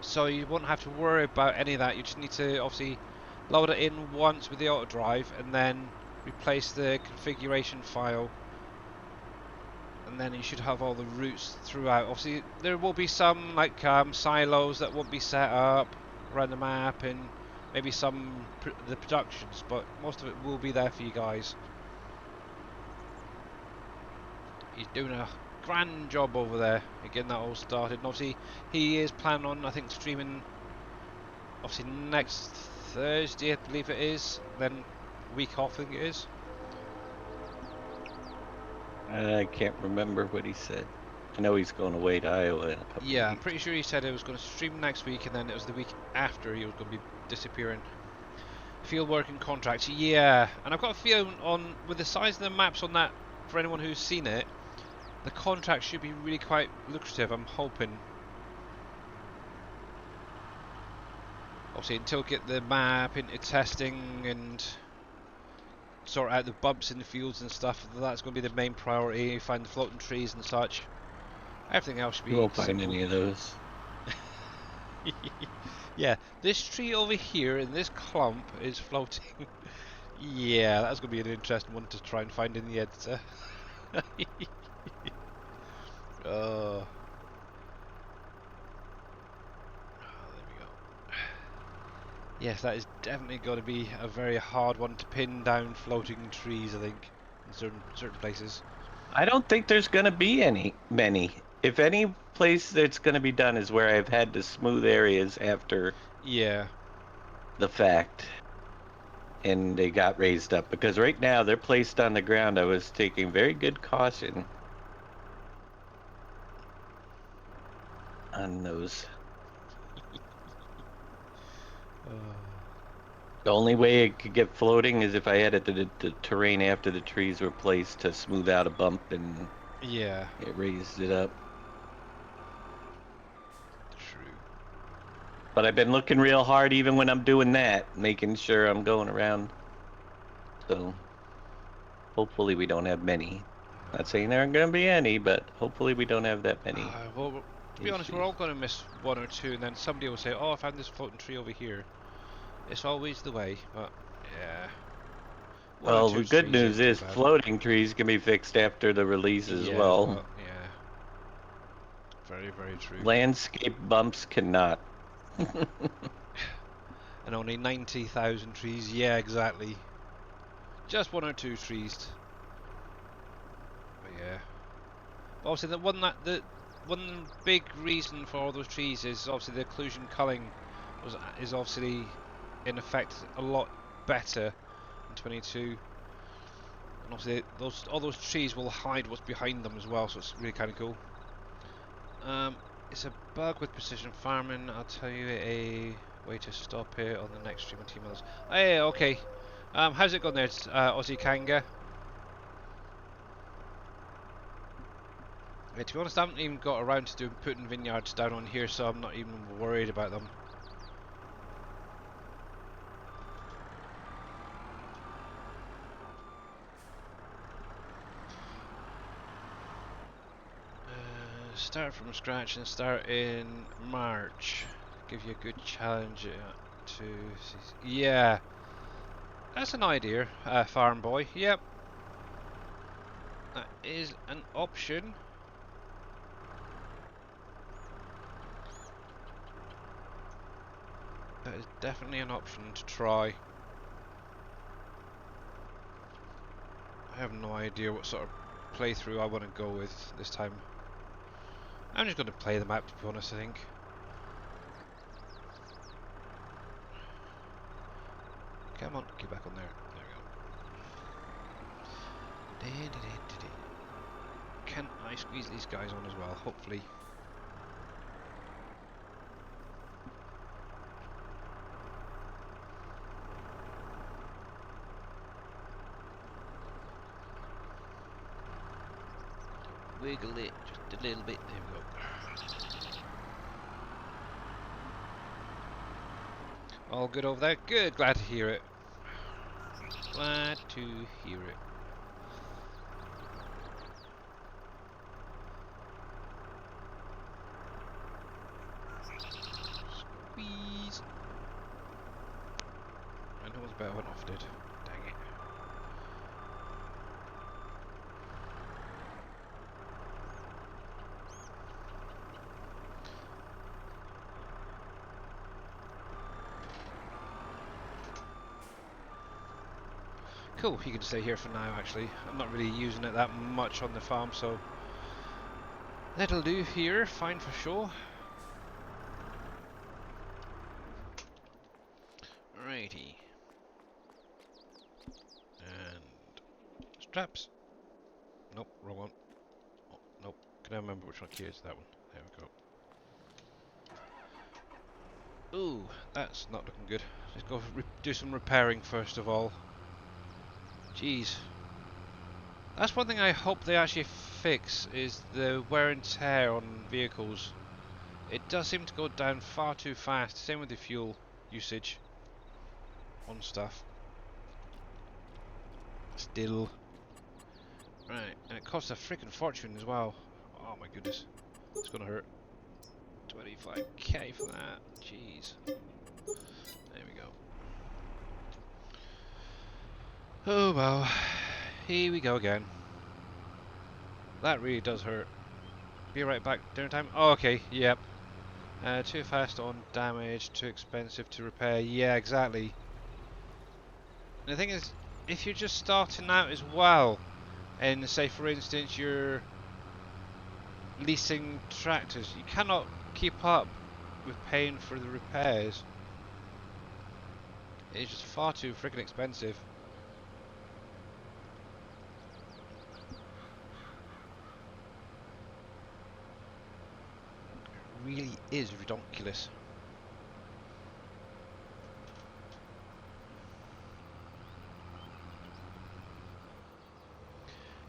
So you won't have to worry about any of that. You just need to obviously load it in once with the auto drive and then replace the configuration file. And then you should have all the routes throughout. Obviously there will be some like silos that won't be set up around the map and maybe some the productions, but most of it will be there for you guys. He's doing a grand job over there getting that all started, and obviously he is planning on, I think, streaming obviously next Thursday, I believe it is, then week off I think it is. I can't remember what he said. I know he's going away to Iowa in a couple Yeah, of I'm pretty sure he said he was going to stream next week, and then it was the week after he was going to be disappearing. Field working contracts, yeah, and I've got a feeling on with the size of the maps on that, for anyone who's seen it, the contract should be really quite lucrative, I'm hoping. Obviously until get the map into testing and sort out the bumps in the fields and stuff, that's going to be the main priority, find the floating trees and such. Everything else should be You won't find simple. any of those. Yeah, this tree over here in this clump is floating. Yeah, that's going to be an interesting one to try and find in the editor. Oh. There we go. Yes, that is definitely going to be a very hard one to pin down floating trees, I think, in certain places. I don't think there's going to be many. If any place that's going to be done is where I've had to smooth areas after Yeah. the fact. And they got raised up because right now they're placed on the ground. I was taking very good caution on those. The only way it could get floating is if I added the terrain after the trees were placed to smooth out a bump and Yeah. it raised it up. True. But I've been looking real hard even when I'm doing that, making sure I'm going around. So hopefully we don't have many. Not saying there aren't going to be any, but hopefully we don't have that many Well, to be honest, we're issues. all going to miss one or two, and then somebody will say, "Oh, I found this floating tree over here." It's always the way, but yeah, one or Well, two the good trees news ain't too is bad. floating trees can be fixed after the release as well. Yeah, very, very true. Landscape bumps cannot. And only 90,000 trees. Yeah, exactly. Just one or two trees. But yeah. Obviously, the one big reason for all those trees is obviously the occlusion culling is obviously in effect a lot better in 22, and obviously all those trees will hide what's behind them as well, so it's really kind of cool. It's a bug with precision farming. I'll tell you a way to stop it on the next stream on Team Others. Oh, yeah, okay. How's it going there, Aussie Kanga? Yeah, to be honest, I haven't even got around to putting vineyards down on here, so I'm not even worried about them. Start from scratch and start in March. Give you a good challenge to... Yeah, that's an idea, farm boy. Yep, that is an option. That is definitely an option to try. I have no idea what sort of playthrough I want to go with this time. I'm just going to play the map, to be honest, I think. Come on, get back on there. There we go. Can I squeeze these guys on as well? Hopefully. Wiggle it just a little bit. There we go. All good over there? Good, glad to hear it. Glad to hear it. Squeeze. I know it's better went off, did. Dang it. Cool, you can stay here for now actually. I'm not really using it that much on the farm, so that'll do here, fine for sure. Righty. And straps. Nope, wrong one. Oh, nope. Can I remember which one key is that one? There we go. Ooh, that's not looking good. Let's go do some repairing first of all. Jeez. That's one thing I hope they actually fix, is the wear and tear on vehicles. It does seem to go down far too fast. Same with the fuel usage on stuff. Still. Right, and it costs a freaking fortune as well. Oh my goodness. It's gonna hurt. 25k for that. Jeez. There we go. Oh well, here we go again. That really does hurt. Be right back, dinner time. Oh, okay, yep. Too fast on damage, too expensive to repair. Yeah, exactly. And the thing is, if you're just starting out as well, and say for instance you're leasing tractors, you cannot keep up with paying for the repairs. It's just far too freaking expensive. It really is ridiculous.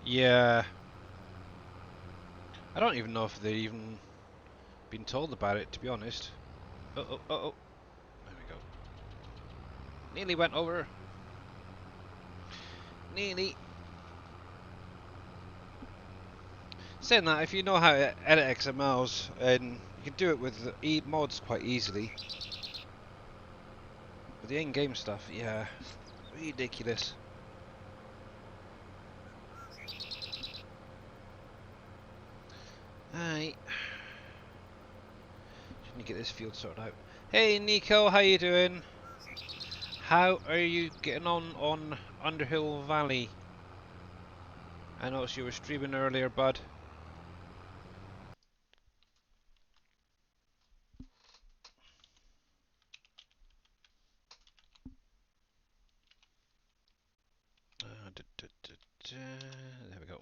Yeah. I don't even know if they've even been told about it, to be honest. Uh-oh, uh-oh. There we go. Nearly went over. Nearly. Saying that, if you know how to edit XMLs, and you can do it with mods quite easily. But the in-game stuff, yeah, ridiculous. Alright. Just need to get this field sorted out. Hey Nico, how you doing? How are you getting on Underhill Valley? I noticed you were streaming earlier, bud. There we go.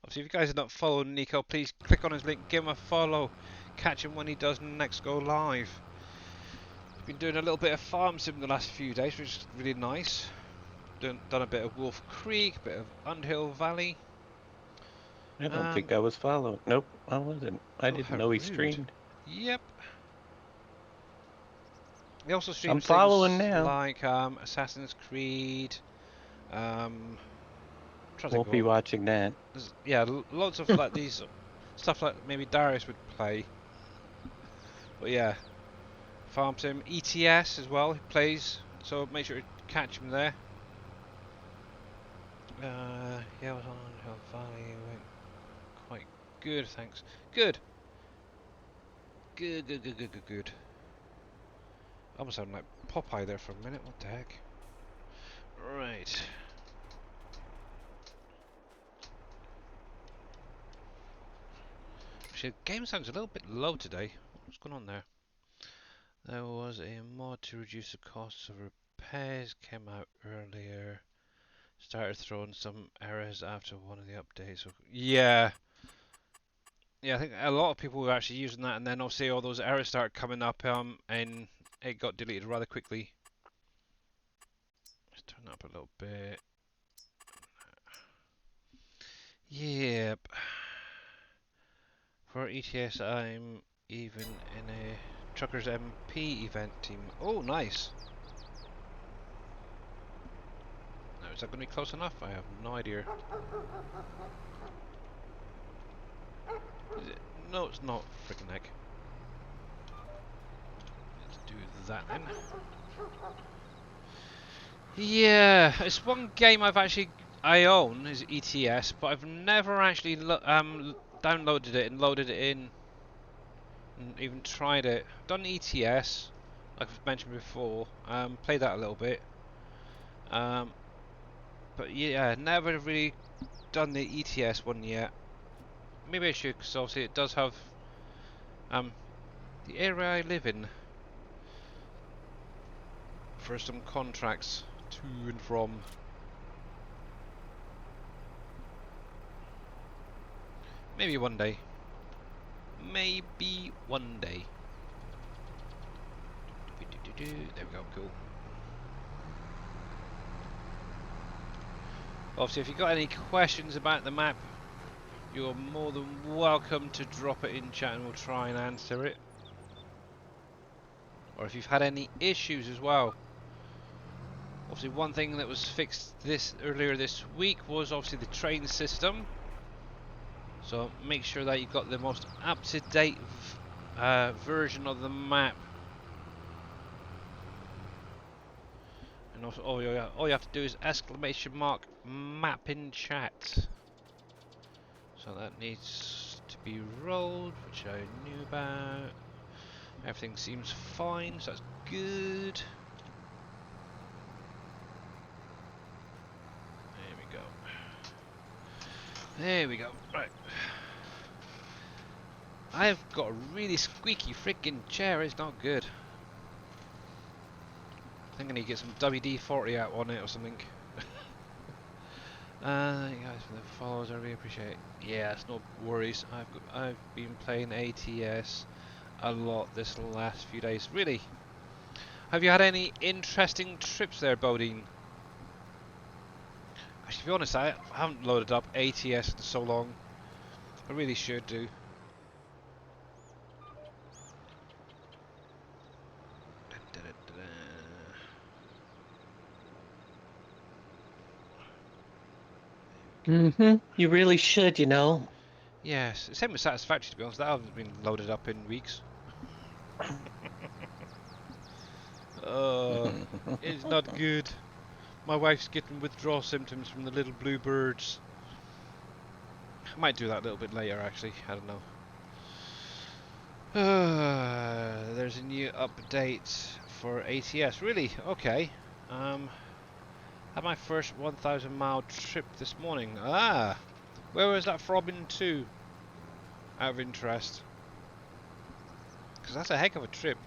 Obviously, if you guys are not following Nico, please click on his link, give him a follow, catch him when he does next go live. He's been doing a little bit of farm sim the last few days, which is really nice. Done a bit of Wolf Creek, a bit of Underhill Valley. I don't think I was following. Nope, I wasn't. I Oh, didn't how know he rude. streamed. Yep. He also I'm streams following things now. like Assassin's Creed. Won't be watching that. Yeah, loads of like these stuff like maybe Darius would play. But yeah, Farm Sim, ETS as well. He plays, so make sure to catch him there. Yeah, I was on Underhill Valley. It went quite good, thanks. Good. Good. I almost sounded like Popeye there for a minute. What the heck? Right. Actually, the game sounds a little bit low today. What's going on there? There was a mod to reduce the costs of repairs. Came out earlier. Started throwing some errors after one of the updates. So, yeah. Yeah, I think a lot of people were actually using that, and then obviously all those errors started coming up, and it got deleted rather quickly. Let's turn that up a little bit. Yep. For ETS, I'm even in a Truckers MP event team. Oh, nice. Now, is that going to be close enough? I have no idea. Is it? No, it's not. Freaking heck. Let's do that then. Yeah, it's one game I own is ETS, but I've never actually downloaded it and loaded it in and even tried it. Done ETS, like I've mentioned before. Played that a little bit. But yeah, never really done the ETS one yet. Maybe I should, because obviously it does have the area I live in for some contracts to and from. Maybe one day. Maybe one day. There we go, cool. Obviously, if you've got any questions about the map, you're more than welcome to drop it in chat and we'll try and answer it. Or if you've had any issues as well. Obviously, one thing that was fixed earlier this week was obviously the train system. So make sure that you've got the most up-to-date version of the map. And also, all you have to do is exclamation mark map in chat. So that needs to be rolled, which I knew about. Everything seems fine, so that's good. There we go. There we go. Right. I've got a really squeaky freaking chair. It's not good. I think I need to get some WD-40 out on it or something. You guys for the follows, I really appreciate it. Yes, no worries. I've been playing ATS a lot this last few days. Really? Have you had any interesting trips there, Bodine? Actually, to be honest, I haven't loaded up ATS in so long. I really should do. You really should, you know. Yes, same with Satisfactory, to be honest. That hasn't been loaded up in weeks. It's not good. My wife's getting withdrawal symptoms from the little blue birds. I might do that a little bit later, actually. I don't know. There's a new update for ATS. Really? Okay. Had my first 1,000 mile trip this morning. Ah! Where was that from to? Out of interest. Because that's a heck of a trip.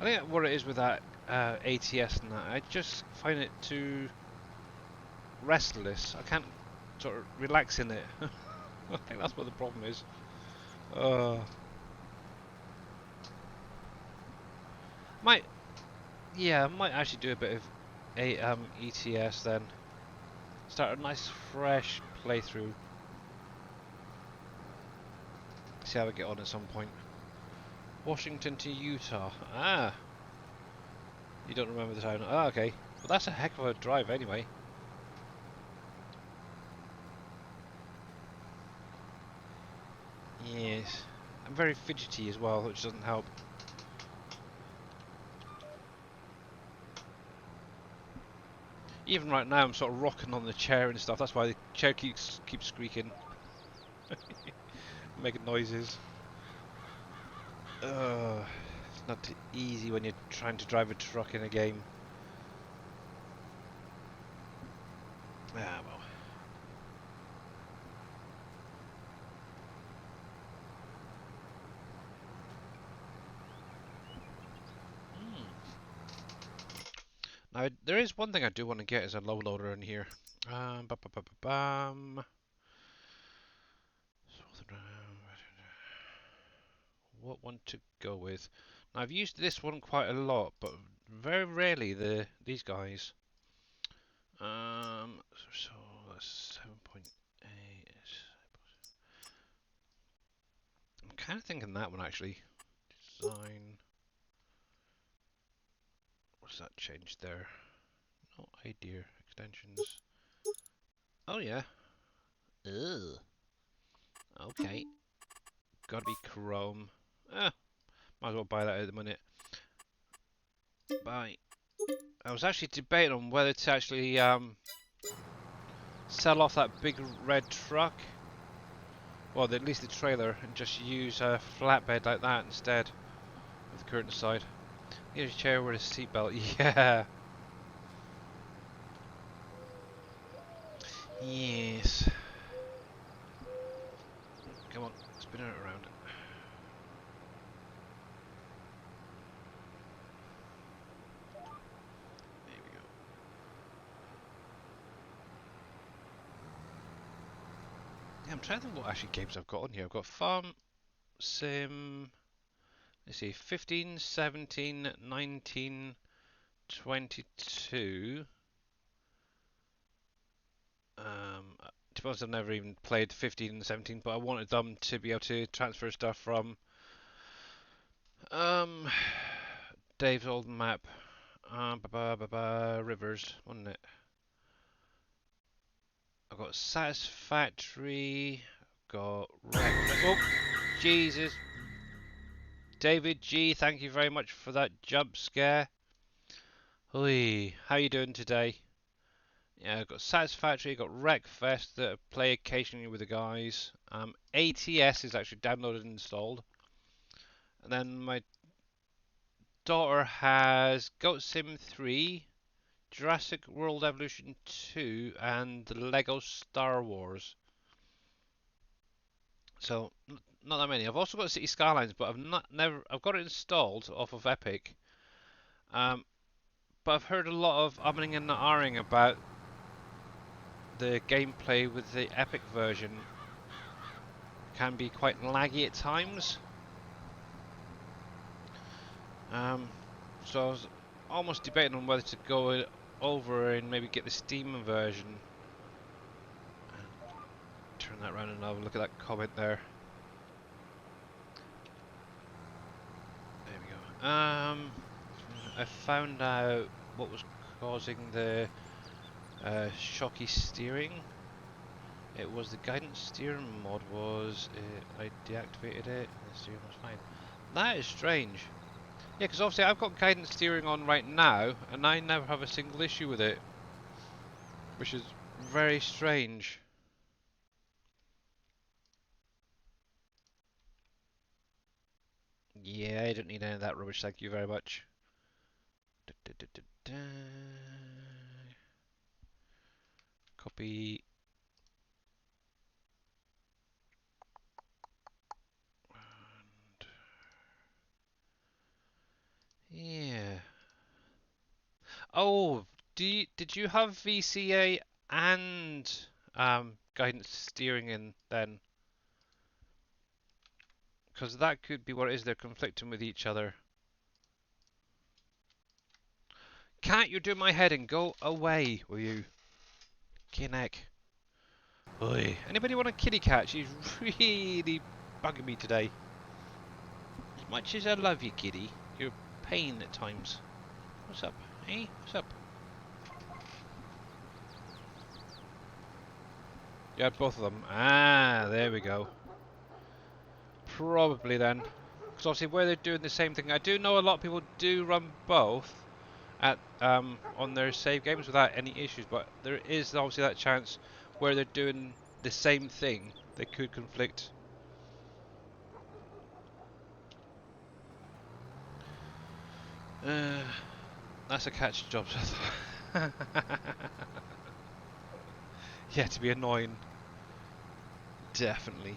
I think what it is with that ATS and that, I just find it too restless. I can't sort of relax in it. I think that's what the problem is. I might actually do a bit of ETS then. Start a nice fresh playthrough. See how we get on at some point. Washington to Utah. Ah! You don't remember the town? Ah, okay. Well, that's a heck of a drive anyway. Yes. I'm very fidgety as well, which doesn't help. Even right now, I'm sort of rocking on the chair and stuff. That's why the chair keeps squeaking, making noises. It's not easy when you're trying to drive a truck in a game. Ah, well. Now, there is one thing I do want to get is a low loader in here. What one to go with? Now, I've used this one quite a lot, but very rarely these guys. So that's 7.8. I'm kind of thinking that one actually. Design. What's that changed there? No idea. Extensions. Oh yeah. Ugh. Okay. Gotta be chrome. Might as well buy that at the minute. Buy. I was actually debating on whether to actually sell off that big red truck. Well, at least the trailer, and just use a flatbed like that instead. With the curtain side. Here's a chair with a seatbelt. Yeah. Yes. Come on, spin it around. There we go. Yeah, I'm trying to think what actually games I've got on here. I've got Farm Sim. Let's see, 15, 17, 19, 22. To be honest, I've never even played 15 and 17, but I wanted them to be able to transfer stuff from Dave's old map. Rivers, wasn't it? I've got Satisfactory. I've got Jesus. David G, thank you very much for that jump scare. Oi, how you doing today? Yeah, I've got Satisfactory, got Wreckfest that I play occasionally with the guys. ATS is actually downloaded and installed. And then my daughter has Goat Sim 3, Jurassic World Evolution 2, and the Lego Star Wars. So not that many. I've also got City Skylines, but I've got it installed off of Epic. But I've heard a lot of umming and ahhing about the gameplay with the Epic version. Can be quite laggy at times. So I was almost debating on whether to go over and maybe get the Steam version. Turn that around and have a look at that comment there. There we go. I found out what was causing the shocky steering. It was the guidance steering mod I deactivated it and the steering was fine. That is strange. Yeah, because obviously I've got guidance steering on right now and I never have a single issue with it. Which is very strange. Yeah, I don't need any of that rubbish, thank you very much. Copy. Yeah. Oh, did you have VCA and guidance steering in then? Because that could be what it is, they're conflicting with each other. Cat, you're doing my head in. Go away, will you? Kinnick. Oi. Anybody want a kitty cat? She's really bugging me today. As much as I love you, kitty, you're a pain at times. What's up? Hey, what's up? You had both of them. Ah, there we go. Probably then. Because obviously where they're doing the same thing, I do know a lot of people do run both at on their save games without any issues, but there is obviously that chance where they're doing the same thing, they could conflict. That's a catch job. Yeah, to be annoying. Definitely.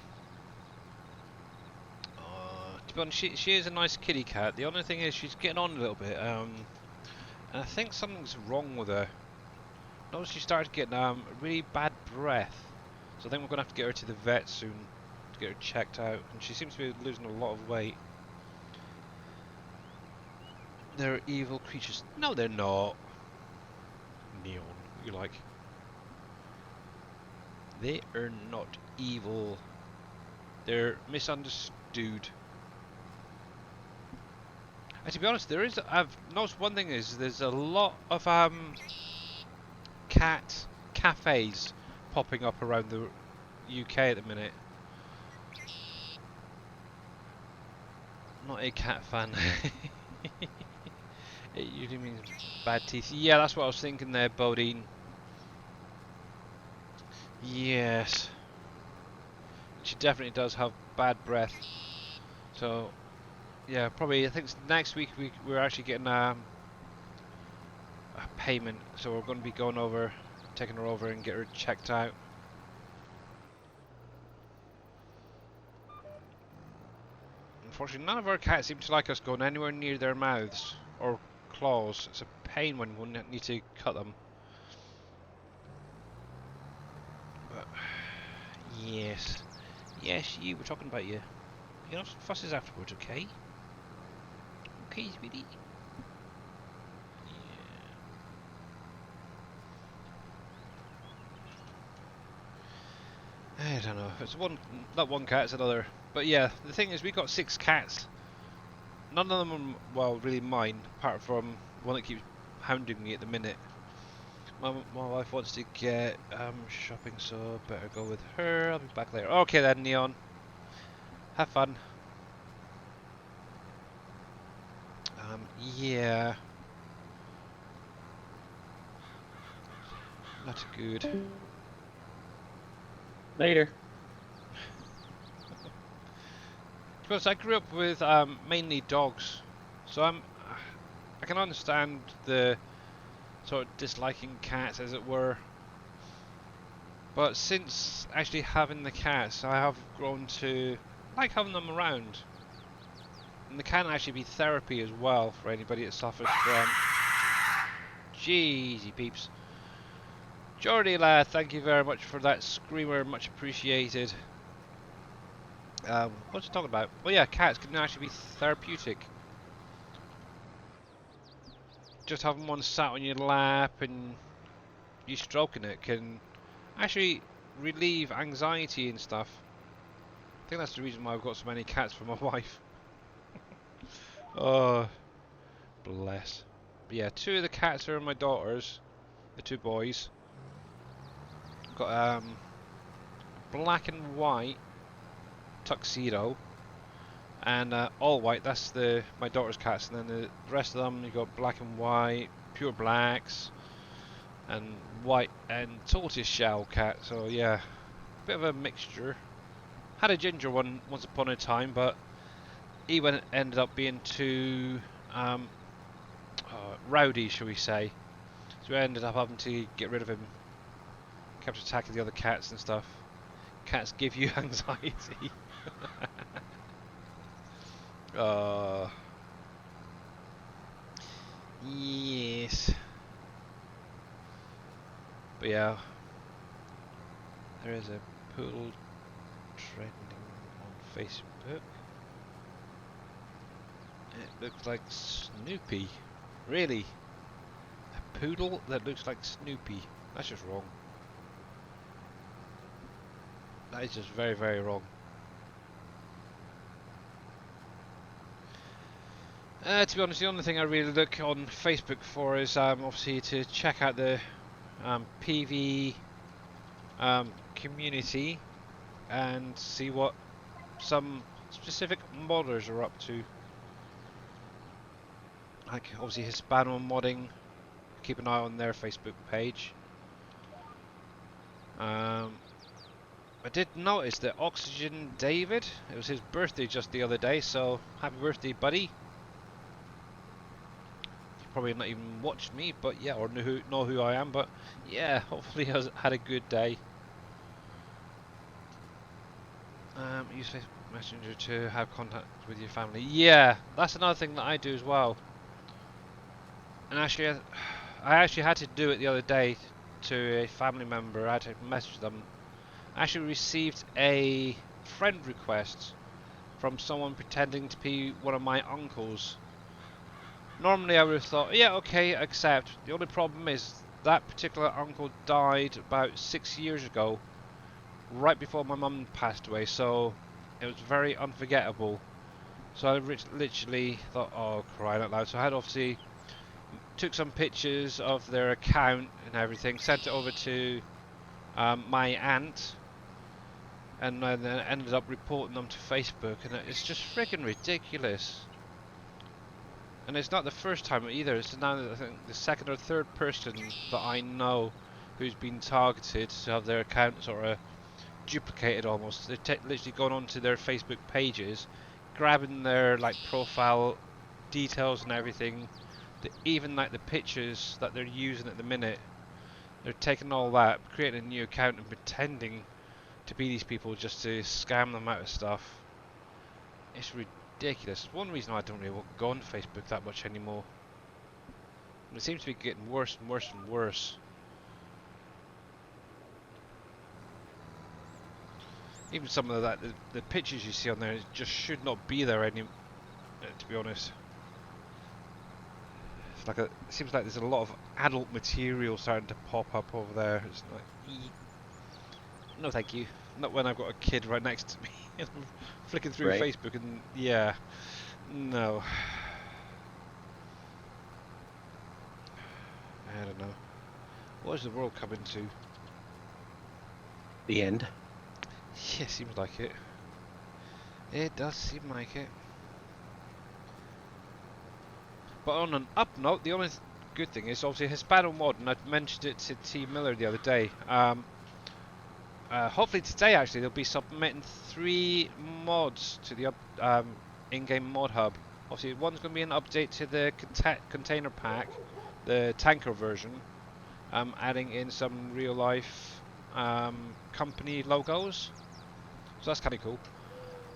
To be honest, she is a nice kitty cat. The only thing is she's getting on a little bit. And I think something's wrong with her. Notice she started getting really bad breath. So I think we're going to have to get her to the vet soon to get her checked out. And she seems to be losing a lot of weight. They're evil creatures. No, they're not. Neon, you like. They are not evil. They're misunderstood. And to be honest, I've noticed one thing is there's a lot of cat cafes popping up around the UK at the minute. Not a cat fan. It usually means bad teeth. Yeah, that's what I was thinking there, Bodine. Yes. She definitely does have bad breath. So, yeah, probably I think next week we're actually getting a payment. So we're going to be going over, taking her over and get her checked out. Unfortunately, none of our cats seem to like us going anywhere near their mouths or claws. It's a pain when we need to cut them. But yes, yes, you. We're talking about you. You know, fusses afterwards, okay? Okay, sweetie. Yeah. I don't know. If it's not one cat, it's another. But yeah, the thing is, we got 6 cats. None of them are, well, really mine, apart from one that keeps hounding me at the minute. My wife wants to get shopping, so better go with her. I'll be back later. Okay then, Neon. Have fun. Yeah. Not good. Later. Because I grew up with mainly dogs, so I can understand the sort of disliking cats, as it were. But since actually having the cats, I have grown to like having them around. And they can actually be therapy as well for anybody that suffers from... Jeezy peeps. Jordy lad, thank you very much for that screamer, much appreciated. What's it talking about? Well, yeah, cats can actually be therapeutic. Just having one sat on your lap and you stroking it can actually relieve anxiety and stuff. I think that's the reason why I've got so many cats for my wife. Oh, bless. But yeah, 2 of the cats are my daughters, the 2 boys. Got a black and white tuxedo, and all white. That's my daughter's cats, and then the rest of them you got black and white, pure blacks, and white and tortoise shell cat. So yeah, bit of a mixture. Had a ginger one once upon a time, but he ended up being too rowdy, shall we say. So we ended up having to get rid of him. Kept attacking the other cats and stuff. Cats give you anxiety. Yes. But yeah, there is a poodle trending on Facebook. It looks like Snoopy. Really? A poodle that looks like Snoopy? That's just wrong. That is just very, very wrong. To be honest, the only thing I really look on Facebook for is obviously to check out the PV community and see what some specific modders are up to. Like obviously Hispano modding, keep an eye on their Facebook page. I did notice that Oxygen David, it was his birthday just the other day, so happy birthday, buddy. You probably not even watched me, but yeah, or know who I am, but yeah, hopefully he has had a good day. Use Facebook Messenger to have contact with your family. Yeah, that's another thing that I do as well. And actually, I actually had to do it the other day to a family member. I had to message them. I actually received a friend request from someone pretending to be one of my uncles. Normally I would have thought, yeah, okay, accept. The only problem is that particular uncle died about 6 years ago, right before my mum passed away, so it was very unforgettable. So I literally thought, oh, crying out loud. So I had obviously took some pictures of their account and everything, sent it over to my aunt, and then ended up reporting them to Facebook, and it's just freaking ridiculous. And it's not the first time either. It's now, I think, the second or third person that I know who's been targeted to have their account sort of duplicated almost. They're literally gone onto their Facebook pages, grabbing their like profile details and everything, even like the pictures that they're using at the minute. They're taking all that, creating a new account and pretending to be these people just to scam them out of stuff. It's ridiculous. One reason I don't really go on Facebook that much anymore. And it seems to be getting worse and worse and worse. Even some of that, the pictures you see on there just should not be there anymore, to be honest. It's like it seems like there's a lot of adult material starting to pop up over there. It's like, no thank you. Not when I've got a kid right next to me. Flicking through Facebook and yeah, no. I don't know. What is the world coming to? The end. Yeah, seems like it. It does seem like it. But on an up note, the only good thing is obviously Hispano Mod, and I mentioned it to T Miller the other day. Hopefully today actually they'll be submitting 3 mods to the in-game mod hub. Obviously one's going to be an update to the container pack, the tanker version, adding in some real life company logos. So that's kind of cool.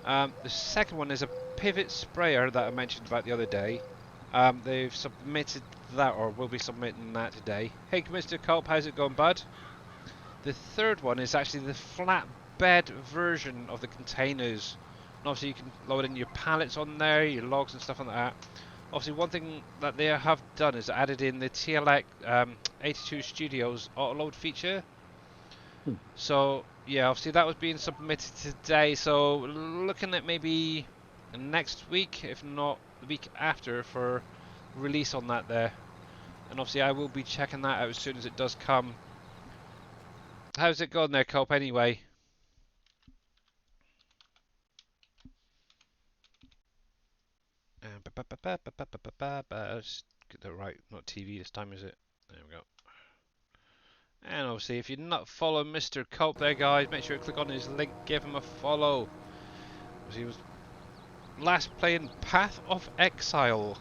The second one is a pivot sprayer that I mentioned about the other day. They've submitted that, or will be submitting that today. Hey Mr. Culp, how's it going, bud? The third one is actually the flatbed version of the containers. And obviously you can load in your pallets on there, your logs and stuff like that. Obviously one thing that they have done is added in the TLX 82 Studios auto-load feature. So yeah, obviously that was being submitted today, so looking at maybe next week, if not the week after, for release on that there. And obviously I will be checking that out as soon as it does come. How's it going there, Cope, anyway? Let's get that right, not TV this time, is it? There we go. And obviously if you're not following Mr. Cope there, guys, make sure you click on his link, give him a follow. He was last playing Path of Exile.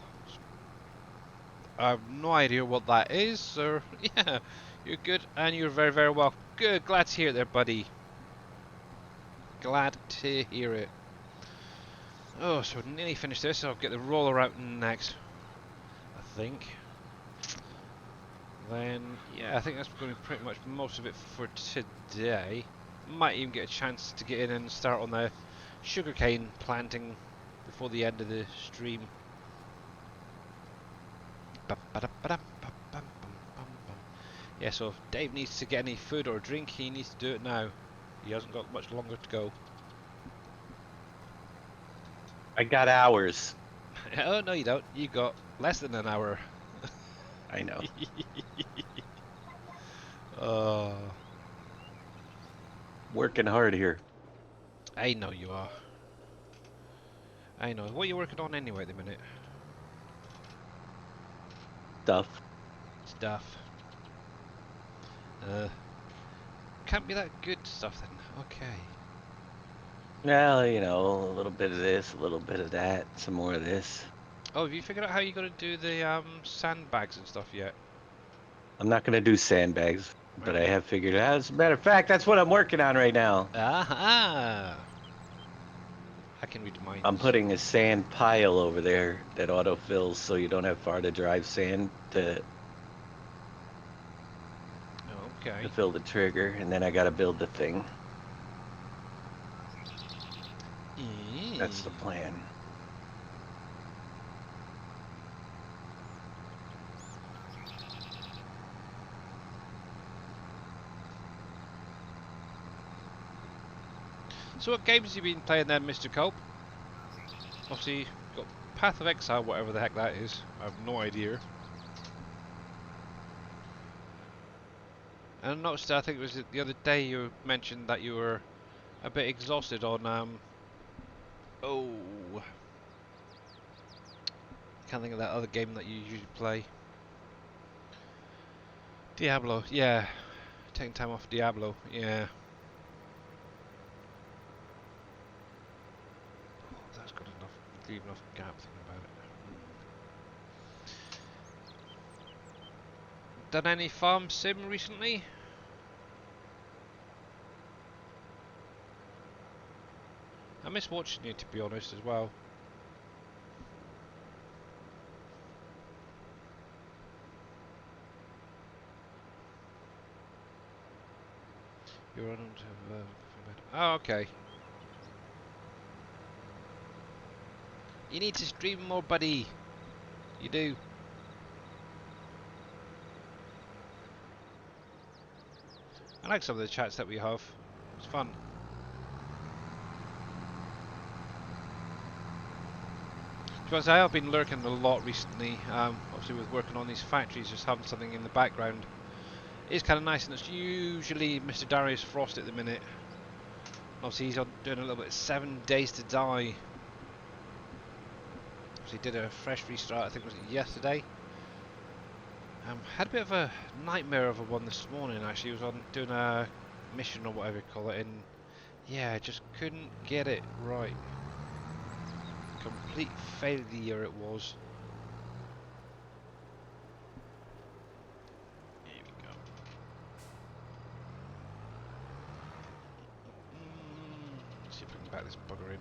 I have no idea what that is, so yeah, you're good and you're very, very welcome. Good, glad to hear it there, buddy. Glad to hear it. Oh, so nearly finished this, I'll get the roller out next, I think. Then, yeah, I think that's going to be pretty much most of it for today. Might even get a chance to get in and start on the sugarcane planting before the end of the stream. Yeah, so if Dave needs to get any food or drink, he needs to do it now. He hasn't got much longer to go. I got hours. Oh, no you don't. You got less than an hour. I know. Oh, Working hard here. I know you are. I know. What are you working on anyway at the minute? Stuff. Stuff. Can't be that good stuff then. Okay. Well, you know, a little bit of this, a little bit of that, some more of this. Oh, have you figured out how you're going to do the sandbags and stuff yet? I'm not going to do sandbags, but I have figured it out. As a matter of fact, that's what I'm working on right now. Aha! I can read minds. I'm putting a sand pile over there that autofills so you don't have far to drive sand to Okay. fill the trigger, and then I got to build the thing. That's the plan. So what games have you been playing then, Mr. Cope? Obviously, you've got Path of Exile, whatever the heck that is. I have no idea. And I noticed, I think it was the other day you mentioned that you were a bit exhausted on, oh, can't think of that other game that you usually play. Diablo, yeah. Taking time off Diablo, yeah. Oh, that's good enough. Leave enough gap thinking about it. Done any farm sim recently? I miss watching you, to be honest, as well. You're on to oh, okay. You need to stream more, buddy. You do. I like some of the chats that we have. It's fun. Because I have been lurking a lot recently. Obviously, with working on these factories, just having something in the background is kind of nice, and it's usually Mr. Darius Frost at the minute. Obviously, he's on doing a little bit 7 Days to Die. He did a fresh restart, I think it was yesterday. Had a bit of a nightmare of a one this morning actually. He was on doing a mission or whatever you call it, and yeah, just couldn't get it right. Complete failure it was. Here we go. Let's see if we can back this bugger in.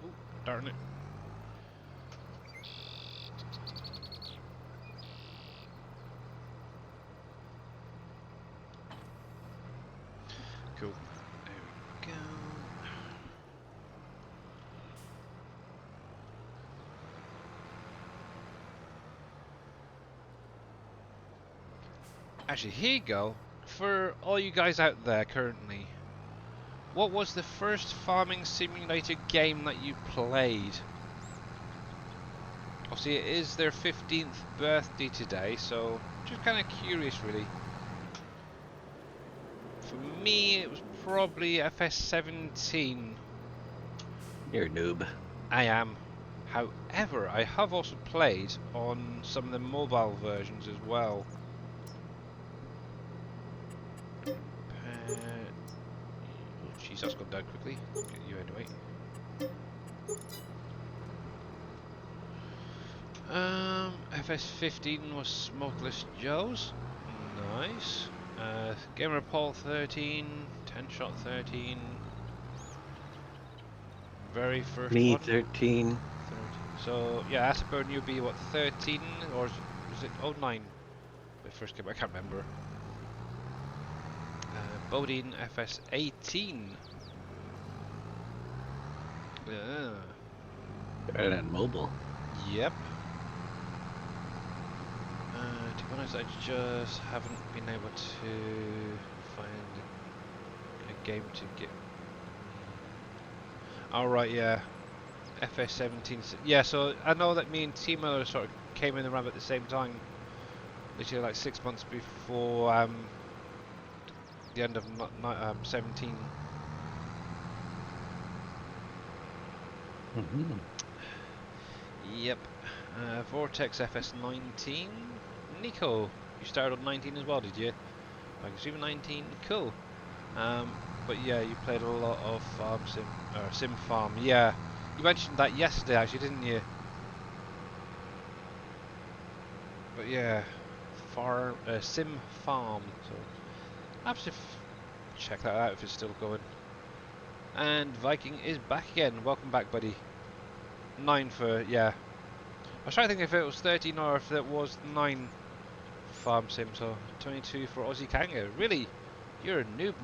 Oh, darn it. Cool. There we go. Actually, here you go. For all you guys out there currently, what was the first farming simulator game that you played? Obviously, it is their 15th birthday today, so just kind of curious, really. For me, it was probably FS17. You're a noob. I am. However, I have also played on some of the mobile versions as well. Oh, jeez, that's gone down quickly. Get you anyway. FS15 was Smokeless Joe's. Nice. Gamer Paul 13, 10 shot 13. Very first Me one. 13. 13. So yeah, Asperger you'll be what 13 or was it 09? The first game I can't remember. Bodine FS18. Better than mobile. Yep. To be honest, I just haven't been able to find a game to get. Alright, yeah. FS17. Yeah, so I know that me and T Miller sort of came in the ramp at the same time. Literally like 6 months before the end of 17. Mm-hmm. Yep. Vortex FS19. Nico, you started on 19 as well, did you? I assume 19. Cool. But yeah, you played a lot of Sim Farm. Yeah, you mentioned that yesterday, actually, didn't you? But yeah, Sim Farm. So I have to check that out if it's still going. And Viking is back again. Welcome back, buddy. 9 for yeah. I was trying to think if it was 13 or if it was 9 farm sim. So 22 for Aussie Kanga. Really, you're a noob.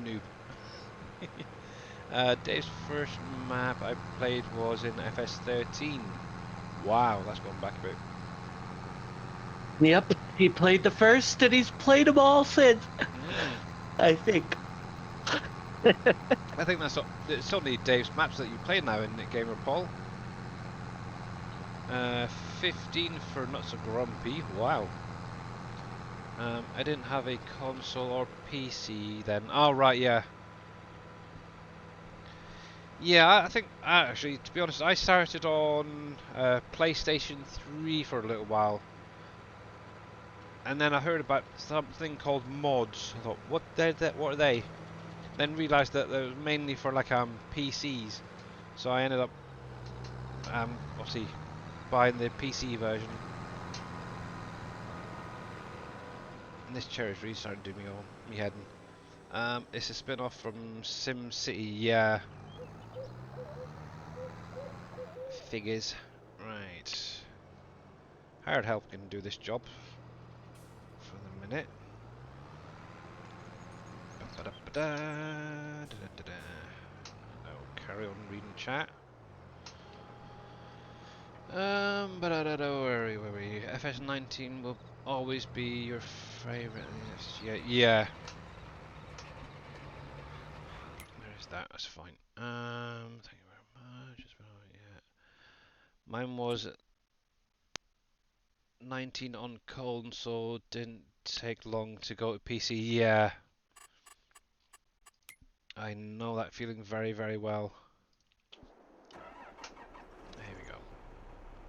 Dave's first map I played was in FS13. Wow, that's gone back a bit. Yep, he played the first and he's played them all since. I think. I think it's only Dave's maps that you play now in Gamer Paul. 15 for Not So Grumpy. Wow. I didn't have a console or PC then. Oh right, yeah. Yeah, I think actually, to be honest, I started on PlayStation 3 for a little while, and then I heard about something called mods. I thought, what are they? Then realised that it was mainly for like PCs. So I ended up obviously buying the PC version. And this chair is really starting to do me head in. It's a spin-off from SimCity, yeah. Figures. Right. Hired help can do this job for the minute. I'll carry on reading chat. Where are you? FS19 will always be your favourite. Yes, yeah. There's that. That's fine. Thank you very much. Yeah. Mine was 19 on console. Didn't take long to go to PC. Yeah, I know that feeling very, very well. Here we go.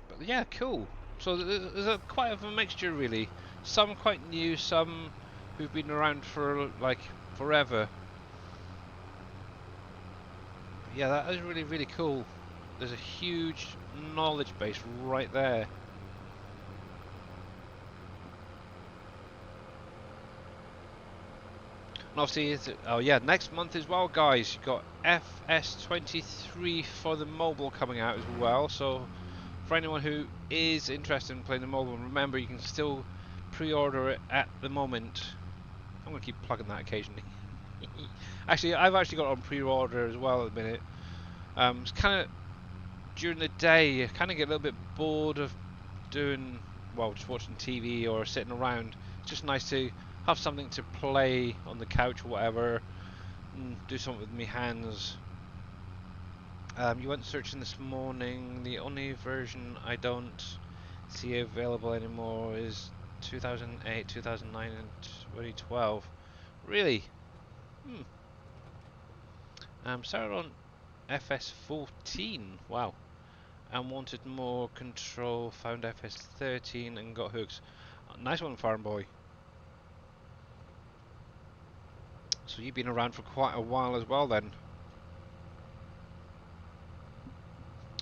But yeah, cool. So there's quite of a mixture, really. Some quite new, some who've been around for like forever. But yeah, that is really, really cool. There's a huge knowledge base right there. And obviously, oh yeah, next month as well, guys. You've got FS23 for the mobile coming out as well. So for anyone who is interested in playing the mobile, remember you can still pre-order it at the moment. I'm gonna keep plugging that occasionally. Actually, I've actually got it on pre-order as well at the minute. It's kind of during the day, you kind of get a little bit bored of doing, well, just watching TV or sitting around. It's just nice to have something to play on the couch or whatever, and do something with my hands. You went searching this morning. The only version I don't see available anymore is 2008, 2009, and 2012. Really? Started on FS14. Wow. And wanted more control. Found FS13 and got hooks. Nice one, Farm Boy. So you've been around for quite a while as well, then.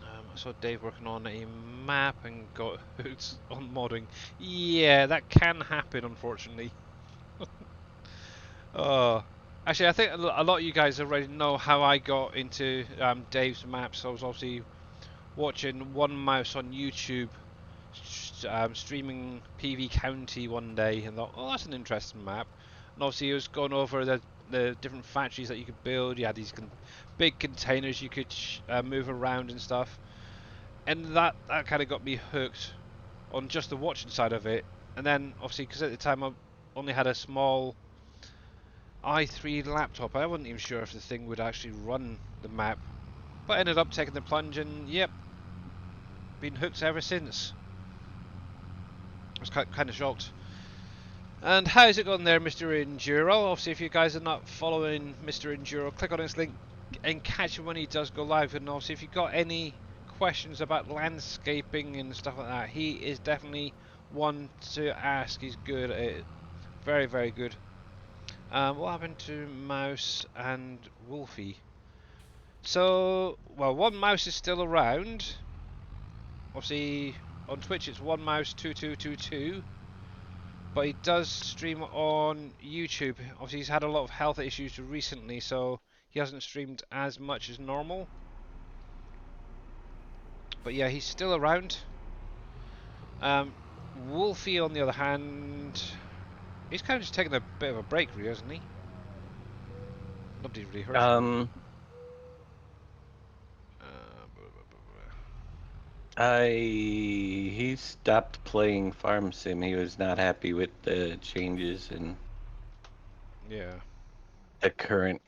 I saw Dave working on a map and got hooked on modding. Yeah, that can happen, unfortunately. Oh, actually, I think a lot of you guys already know how I got into Dave's maps. I was obviously watching One Mouse on YouTube, streaming PV County one day, and thought, oh, that's an interesting map. And obviously, he was going over the different factories that you could build. You had these big containers you could move around and stuff, and that kind of got me hooked on just the watching side of it. And then obviously, because at the time I only had a small i3 laptop, I wasn't even sure if the thing would actually run the map, but I ended up taking the plunge, and yep, been hooked ever since. I was kind of shocked. And how's it going there, Mr. Enduro? Obviously, if you guys are not following Mr. Enduro, click on his link and catch him when he does go live. And obviously, if you've got any questions about landscaping and stuff like that, he is definitely one to ask. He's good at it. Very, very good. What happened to Mouse and Wolfie? So, well, One Mouse is still around. Obviously, on Twitch it's One Mouse 2222. But he does stream on YouTube. Obviously, he's had a lot of health issues recently, so he hasn't streamed as much as normal. But yeah, he's still around. Wolfie, on the other hand, he's kind of just taking a bit of a break, really, hasn't he? Nobody's really heard from him. He stopped playing Farm Sim. He was not happy with the changes in Yeah. the current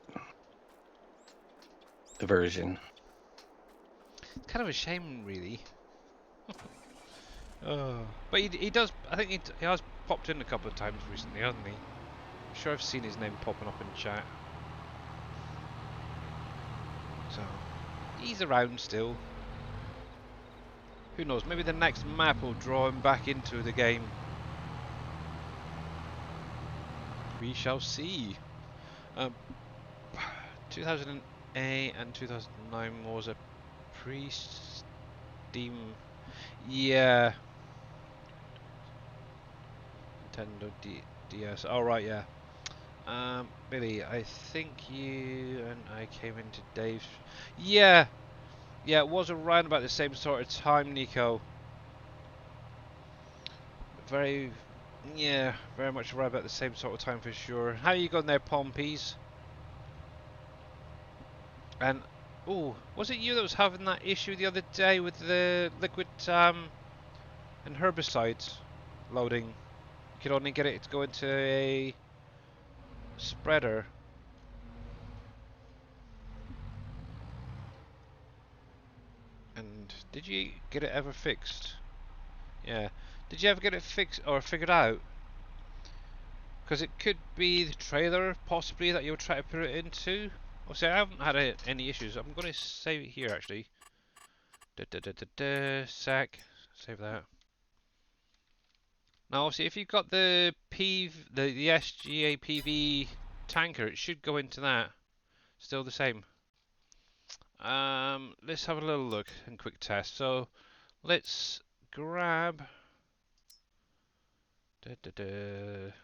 version. It's kind of a shame, really. But he does. I think he has popped in a couple of times recently, hasn't he? I'm sure I've seen his name popping up in chat. So he's around still. Who knows? Maybe the next map will draw him back into the game. We shall see. 2008 and 2009 was a pre-Steam. Yeah. Nintendo DS. Oh, right, yeah. Billy, I think you and I came into Dave's. Yeah. Yeah, it was around about the same sort of time, Nico. Very much around about the same sort of time for sure. How are you going there, Pompies? And, oh, was it you that was having that issue the other day with the liquid and herbicides loading? You could only get it to go into a spreader. And did you get it ever fixed? Yeah. Did you ever get it fixed or figured out? Because it could be the trailer, possibly, that you'll try to put it into. Obviously, I haven't had any issues. I'm going to save it here, actually. Sec. Save that. Now, obviously, if you've got the the SGA PV tanker, it should go into that. Still the same. Let's have a little look and quick test. So, let's grab.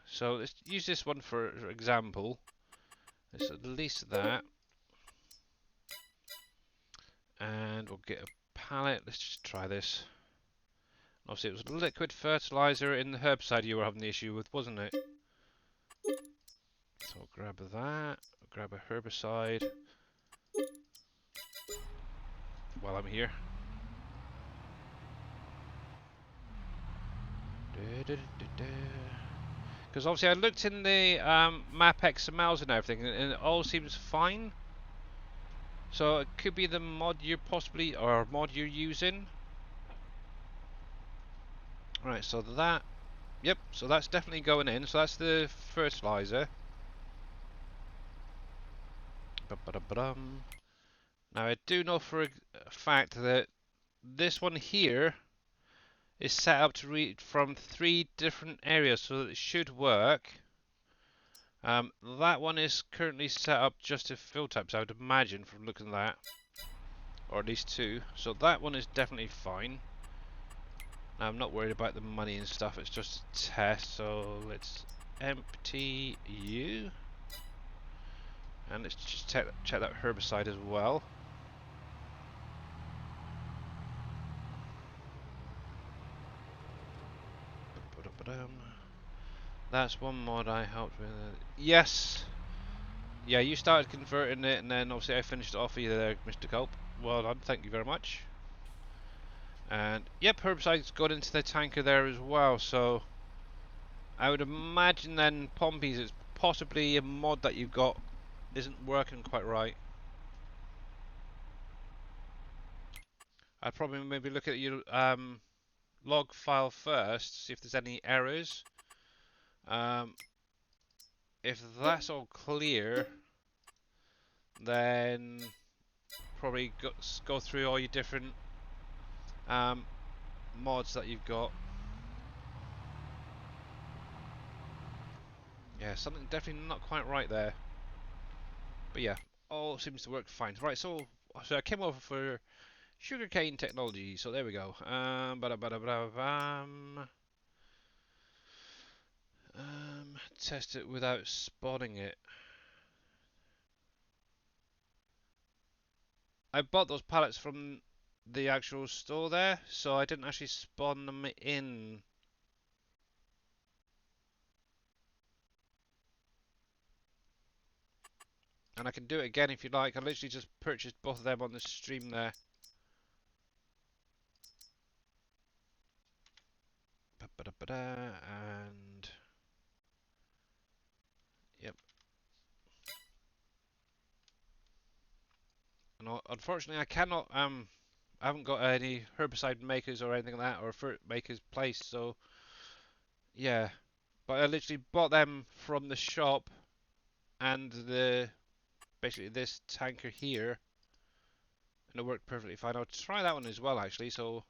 So let's use this one for example. Let's at least that, and we'll get a pallet. Let's just try this. Obviously, it was liquid fertilizer in the herbicide you were having the issue with, wasn't it? So I'll grab that. I'll grab a herbicide while I'm here. Because obviously I looked in the map XMLs and everything, and it all seems fine. So it could be the mod you're possibly, or mod you're using. Right, so that, yep, so that's definitely going in. So that's the fertilizer. Now I do know for a fact that this one here is set up to read from 3 different areas, so that it should work. That one is currently set up just to fill types, I would imagine, from looking at that. Or at least 2. So that one is definitely fine. Now I'm not worried about the money and stuff, it's just a test, so let's empty you. And let's just check that herbicide as well. That's one mod I helped with. Yes! Yeah, you started converting it, and then obviously I finished it off for you there, Mr. Culp. Well done, thank you very much. And yep, herbicide's got into the tanker there as well, so I would imagine then Pompeys, it's possibly a mod that you've got isn't working quite right. I'd probably maybe look at your log file first, see if there's any errors. If that's all clear, then probably go through all your different mods that you've got. Yeah, something definitely not quite right there. But yeah, all seems to work fine. Right, so I came over for sugarcane technology. So there we go. Test it without spawning it. I bought those pallets from the actual store there, so I didn't actually spawn them in. And I can do it again if you like. I literally just purchased both of them on the stream there. And yep. And unfortunately, I cannot. I haven't got any herbicide makers or anything like that, or fruit makers placed. So yeah, but I literally bought them from the shop, and basically this tanker here, and it worked perfectly fine. I'll try that one as well actually. So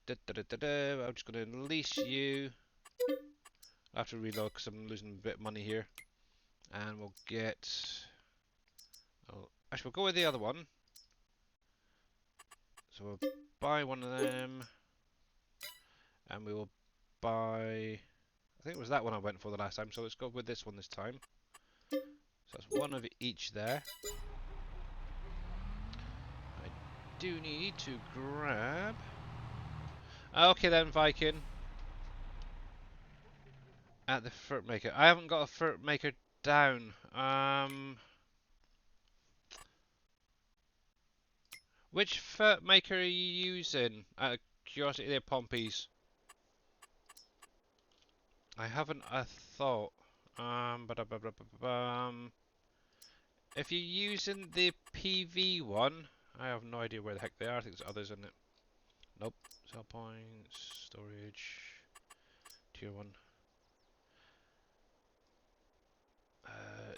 I'm just going to unleash you. I have to reload because I'm losing a bit of money here, and we'll get. Oh, actually, we'll go with the other one. So we'll buy one of them, and we will buy. I think it was that one I went for the last time. So let's go with this one this time. So that's one of each there. I do need to grab. Okay then, Viking. At the fert maker. I haven't got a fert maker down. Which fert maker are you using? Out of curiosity, there, Pompeys. I haven't a thought. If you're using the PV one, I have no idea where the heck they are. I think there's others in it. Nope. Sell points, storage, tier 1.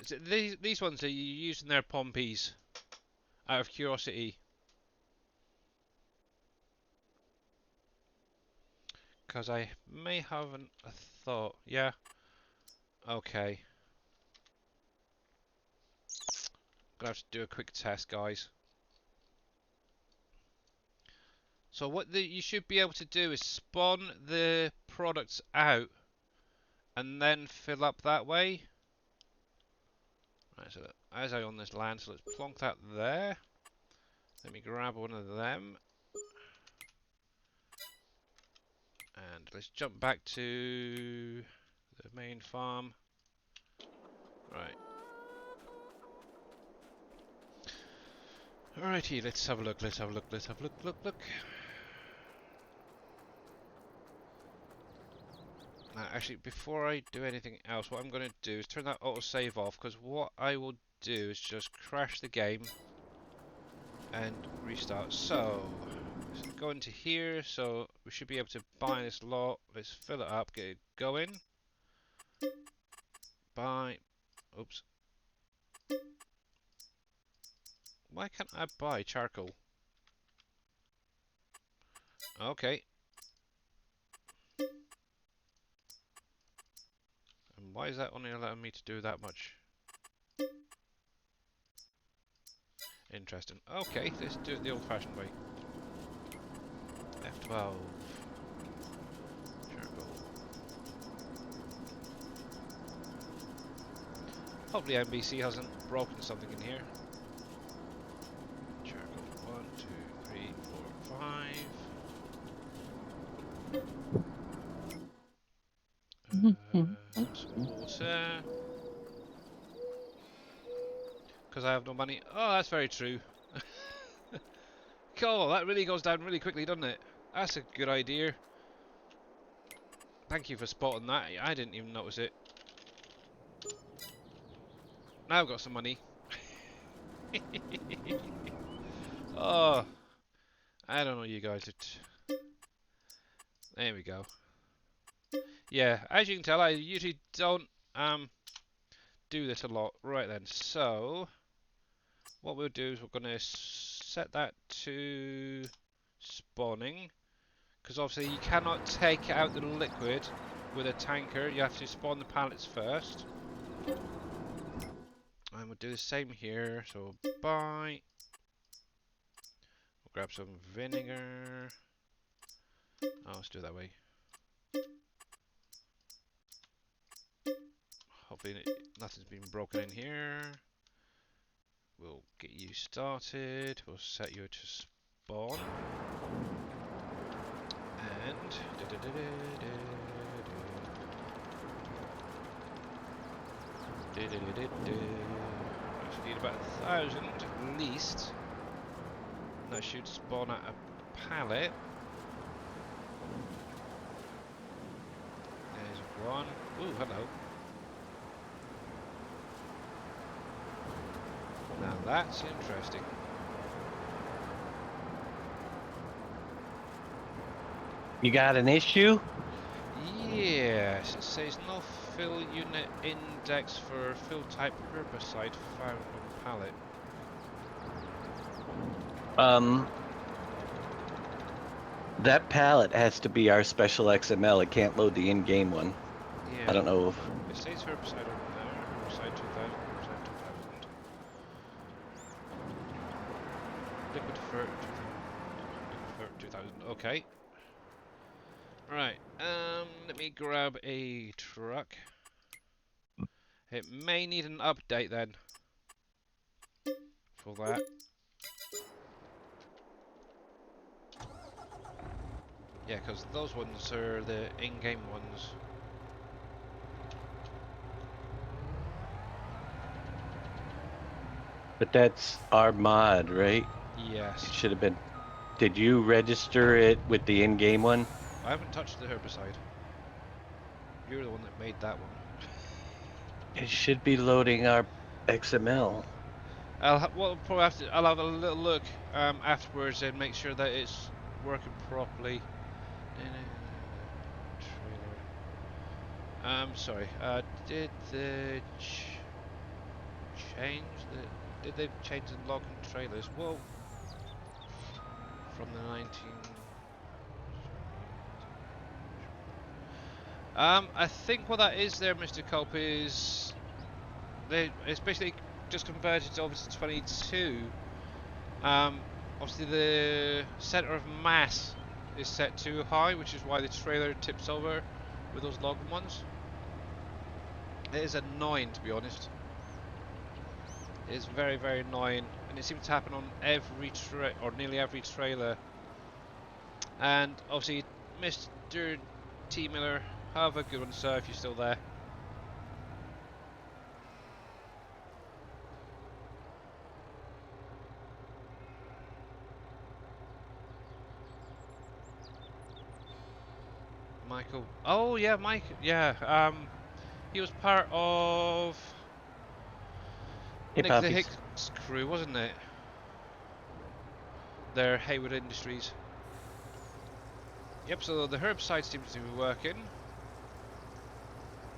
So these ones are you using their pompies out of curiosity? Because I may have a thought. Yeah. Okay. Gonna have to do a quick test, guys. So what you should be able to do is spawn the products out and then fill up that way. Right, so as I on this land, so let's plonk that there. Let me grab one of them. And let's jump back to the main farm. Right. Alrighty, let's have a look, let's have a look, let's have a look. Now, actually, before I do anything else, what I'm going to do is turn that autosave off, because what I will do is just crash the game and restart. So, let's go into here, so we should be able to buy this lot. Let's fill it up, get it going. Buy. Oops. Why can't I buy charcoal? Okay. And why is that only allowing me to do that much? Interesting. Okay, let's do it the old-fashioned way. F12. Charcoal. Hopefully NBC hasn't broken something in here. Charcoal. 1, 2, 3, 4, 5. Some water. Because I have no money. Oh, that's very true. Cool, that really goes down really quickly, doesn't it? That's a good idea. Thank you for spotting that. I didn't even notice it. Now I've got some money. Oh, I don't know you guys. There we go. Yeah, as you can tell, I usually don't do this a lot. Right then, so what we'll do is we're going to set that to spawning, because obviously you cannot take out the liquid with a tanker. You have to spawn the pallets first. And we'll do the same here. So buy. We'll grab some vinegar. Oh, let's do it that way. Hopefully nothing's been broken in here. We'll get you started. We'll set you to spawn. And I need about 1,000 at least. And that should spawn at a pallet. There's one. Ooh, hello. Now that's interesting. You got an issue? Yes, it says no fill unit index for fill type herbicide found on pallet. That pallet has to be our special XML. It can't load the in-game one. Yeah. I don't know if... It says herbicide over there. Herbicide 2000, herbicide 2000. Liquid fert 2000. Okay. Right. Let me grab a truck. It may need an update then. For that. Yeah, because those ones are the in-game ones. But that's our mod, right? Yes. It should have been... Did you register it with the in-game one? I haven't touched the herbicide. You're the one that made that one. It should be loading our XML. Well, probably have to. I'll have a little look afterwards and make sure that it's working properly. Trailer. Sorry. Did the change the? Did they change the logging trailers? Whoa! From the 19. I think what that is there, Mr. Culp, is it's basically just converted over to 22. Obviously the center of mass is set too high, which is why the trailer tips over with those logging ones. It is annoying, to be honest. It is very, very annoying, and it seems to happen on every or nearly every trailer. And obviously, Mr. T. Miller, have a good one, sir, if you're still there. Michael. Oh yeah, Mike. Yeah. He was part of Hey, Nick the Poppies. Hicks crew, wasn't it? Their Hayward Industries. Yep. So the herbicide seems to be working.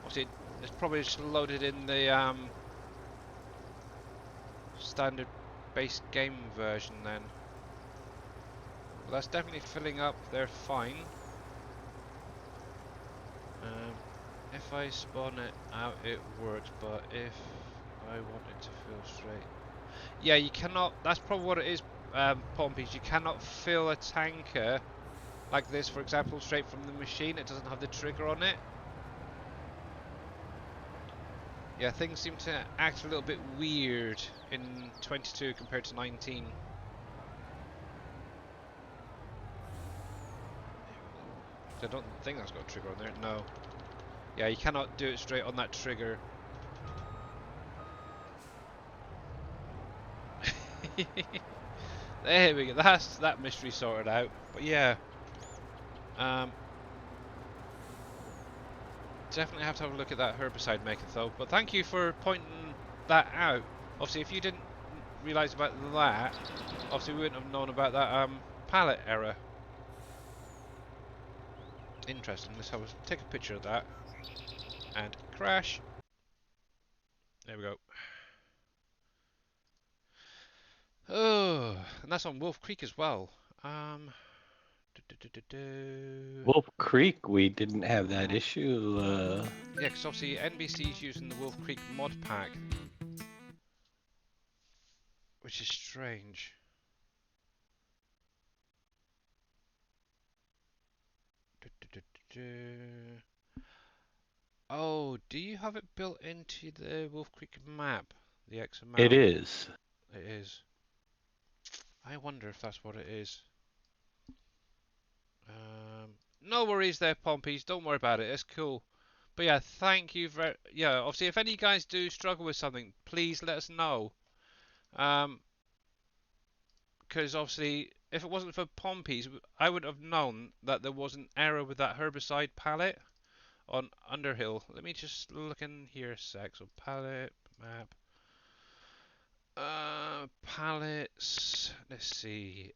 Obviously, it's probably just loaded in the standard base game version then. But that's definitely filling up. They're fine. If I spawn it out, it works, but if I want it to fill straight... Yeah, you cannot... That's probably what it is, Pompies. You cannot fill a tanker like this, for example, straight from the machine. It doesn't have the trigger on it. Yeah, things seem to act a little bit weird in 22 compared to 19. I don't think that's got a trigger on there, no. Yeah, you cannot do it straight on that trigger. There we go, that's that mystery sorted out. But yeah, definitely have to have a look at that herbicide maker though. But thank you for pointing that out. Obviously, if you didn't realise about that, obviously we wouldn't have known about that palette error. Interesting. Let's take a picture of that and crash. There we go. Oh, and that's on Wolf Creek as well. Wolf Creek, we didn't have that issue. Yeah, because obviously NBC's using the Wolf Creek mod pack, which is strange. Oh, do you have it built into the Wolf Creek map? The XML? It is. It is. I wonder if that's what it is. No worries there, Pompies. Don't worry about it. It's cool. But yeah, thank you very... Yeah, obviously, if any of you guys do struggle with something, please let us know. Because obviously, if it wasn't for Pompies, I would have known that there was an error with that herbicide palette on Underhill. Let me just look in here a sec. So palette map, palettes. Let's see.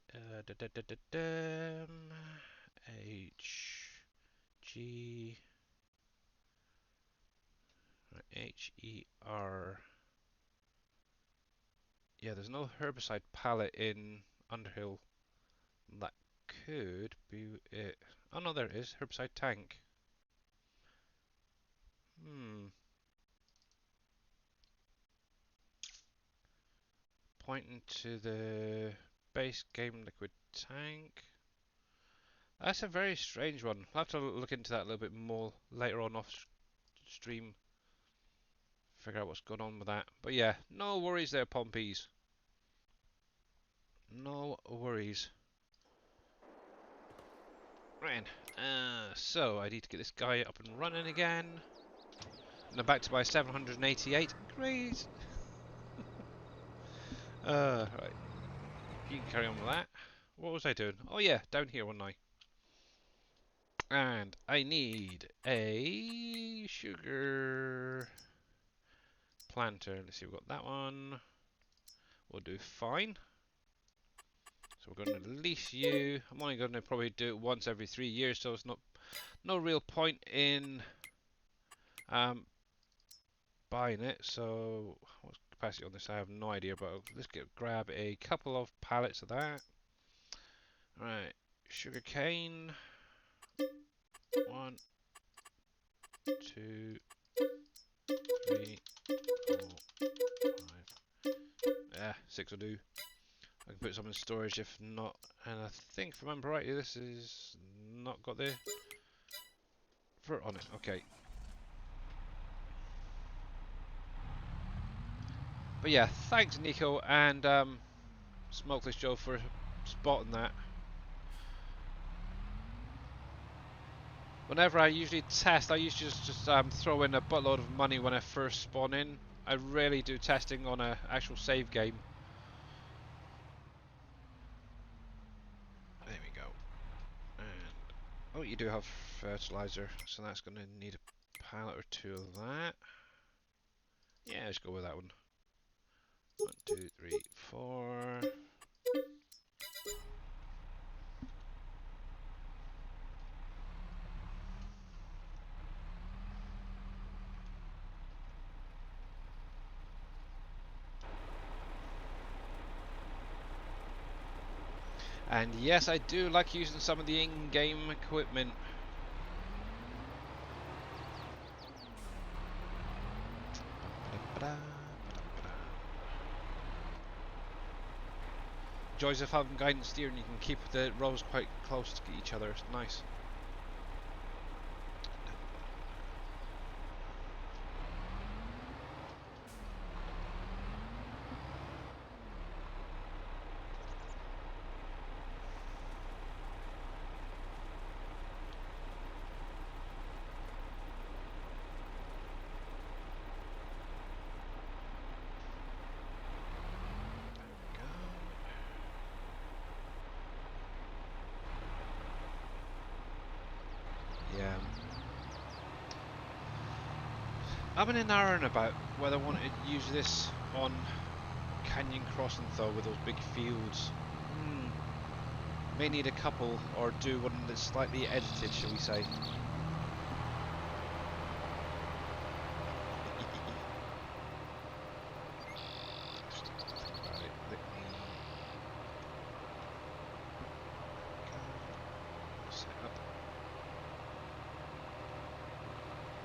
HER. Yeah, there's no herbicide palette in Underhill. That could be it. Oh no, there it is. Herbicide tank. Pointing to the base game liquid tank. That's a very strange one. I'll have to look into that a little bit more later on off stream. Figure out what's going on with that. But yeah, no worries there, Pompies. No worries. Right, so I need to get this guy up and running again. And I'm back to my 788. Great! Right. You can carry on with that. What was I doing? Oh yeah, down here, wasn't I? And I need a sugar planter. Let's see, we've got that one. We'll do fine. So we're going to lease you. I'm only going to probably do it once every 3 years, so it's no real point in buying it. So capacity on this? I have no idea, but let's grab a couple of pallets of that. Right, sugar cane. 1, 2, 3, 4, 5. Yeah, 6 will do. I can put some in storage if not, and I think if I remember rightly, this is not got the fruit on it. Okay. But yeah, thanks Nico and Smokeless Joe for spotting that. Whenever I usually test, I usually just throw in a buttload of money when I first spawn in. I rarely do testing on an actual save game. There we go. And oh, you do have fertilizer, so that's going to need a pallet or 2 of that. Yeah, let's go with that one. 1, 2, 3, 4. And yes, I do like using some of the in-game equipment. Joys of having guidance steering, you can keep the rows quite close to each other. It's nice. Yeah. I'm in an iron about whether I want to use this on Canyon Crossing though, with those big fields. May need a couple, or do one that's slightly edited, shall we say.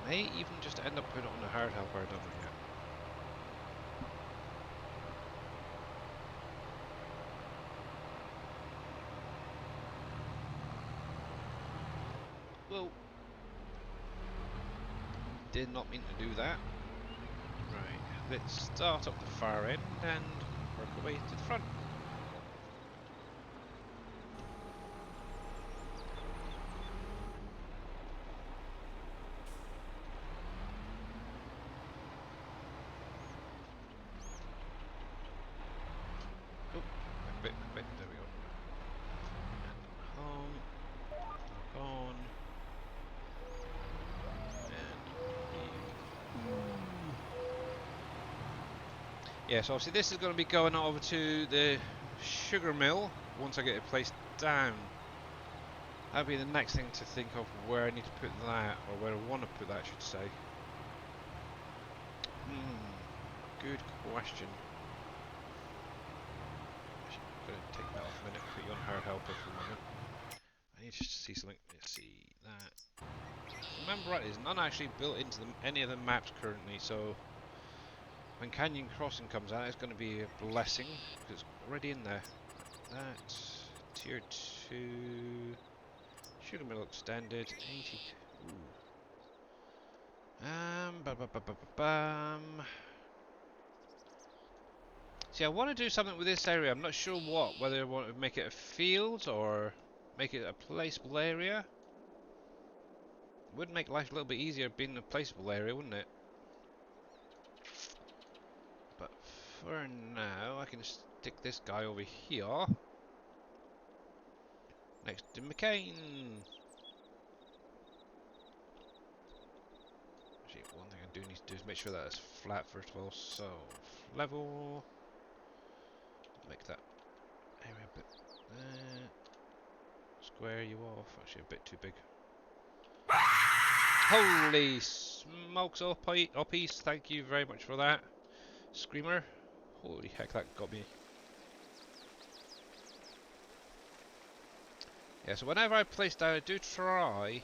May even just end up putting it on a hard helper, I don't know yet. Well, did not mean to do that. Right, let's start up the far end and work our way to the front. Oh, back a bit, there we go. And home, lock on, and yeah, so obviously this is going to be going over to the sugar mill once I get it placed down. That'll be the next thing to think of, where I need to put that, or where I want to put that, I should say. Good question. I'm going to take that off a minute, put you on hard helper for a moment. I need to see something. Let's see that. Remember right, there's none actually built into any of the maps currently, so when Canyon Crossing comes out, it's going to be a blessing, because it's already in there. That, tier 2, sugar mill extended, 80. See, I want to do something with this area. I'm not sure what. Whether I want to make it a field or make it a placeable area. It would make life a little bit easier being a placeable area, wouldn't it? But for now, I can stick this guy over here next to McCain. Actually, one thing I do need to do is make sure that it's flat first of all. So, level. Make that area a bit. Square you off. Actually, a bit too big. Holy smokes, uppies! Thank you very much for that. Screamer. Holy heck, that got me. Yeah, so whenever I place down, I do try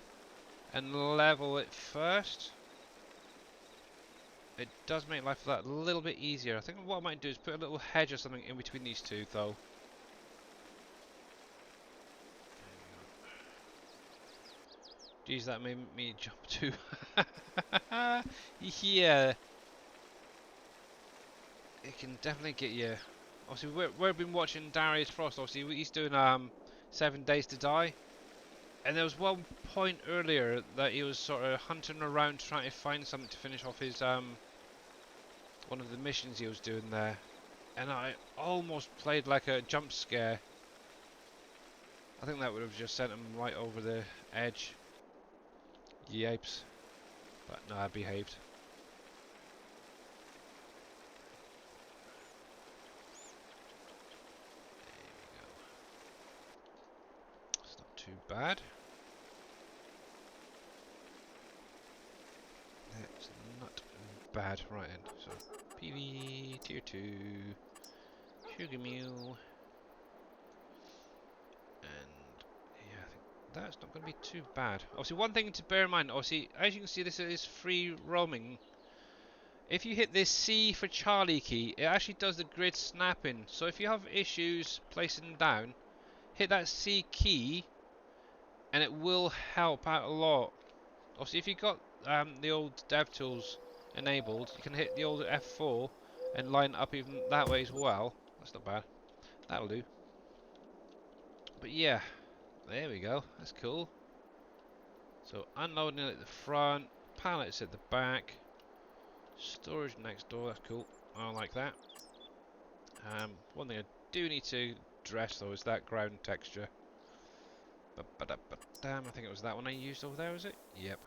and level it first. It does make life that a little bit easier. I think what I might do is put a little hedge or something in between these two, though. Geez, that made me jump too. Yeah. It can definitely get you. Obviously, we've been watching Darius Frost. Obviously, he's doing 7 Days to Die. And there was one point earlier that he was sort of hunting around trying to find something to finish off his one of the missions he was doing there. And I almost played like a jump scare. I think that would have just sent him right over the edge. Yipes. But no, I behaved. There we go. It's not too bad. That's not bad. Right then. So PV tier 2. Sugar Mule. And yeah, I think that's not going to be too bad. Obviously, one thing to bear in mind, obviously, as you can see, this is free roaming. If you hit this C for Charlie key, it actually does the grid snapping. So if you have issues placing down, hit that C key, and it will help out a lot. Obviously, if you've got the old DevTools enabled, you can hit the old F4 and line up even that way as well. That's not bad. That'll do. But yeah, there we go. That's cool. So unloading at the front, pallets at the back, storage next door. That's cool. I like that. One thing I do need to address though is that ground texture. Damn, I think it was that one I used over there, was it? Yep.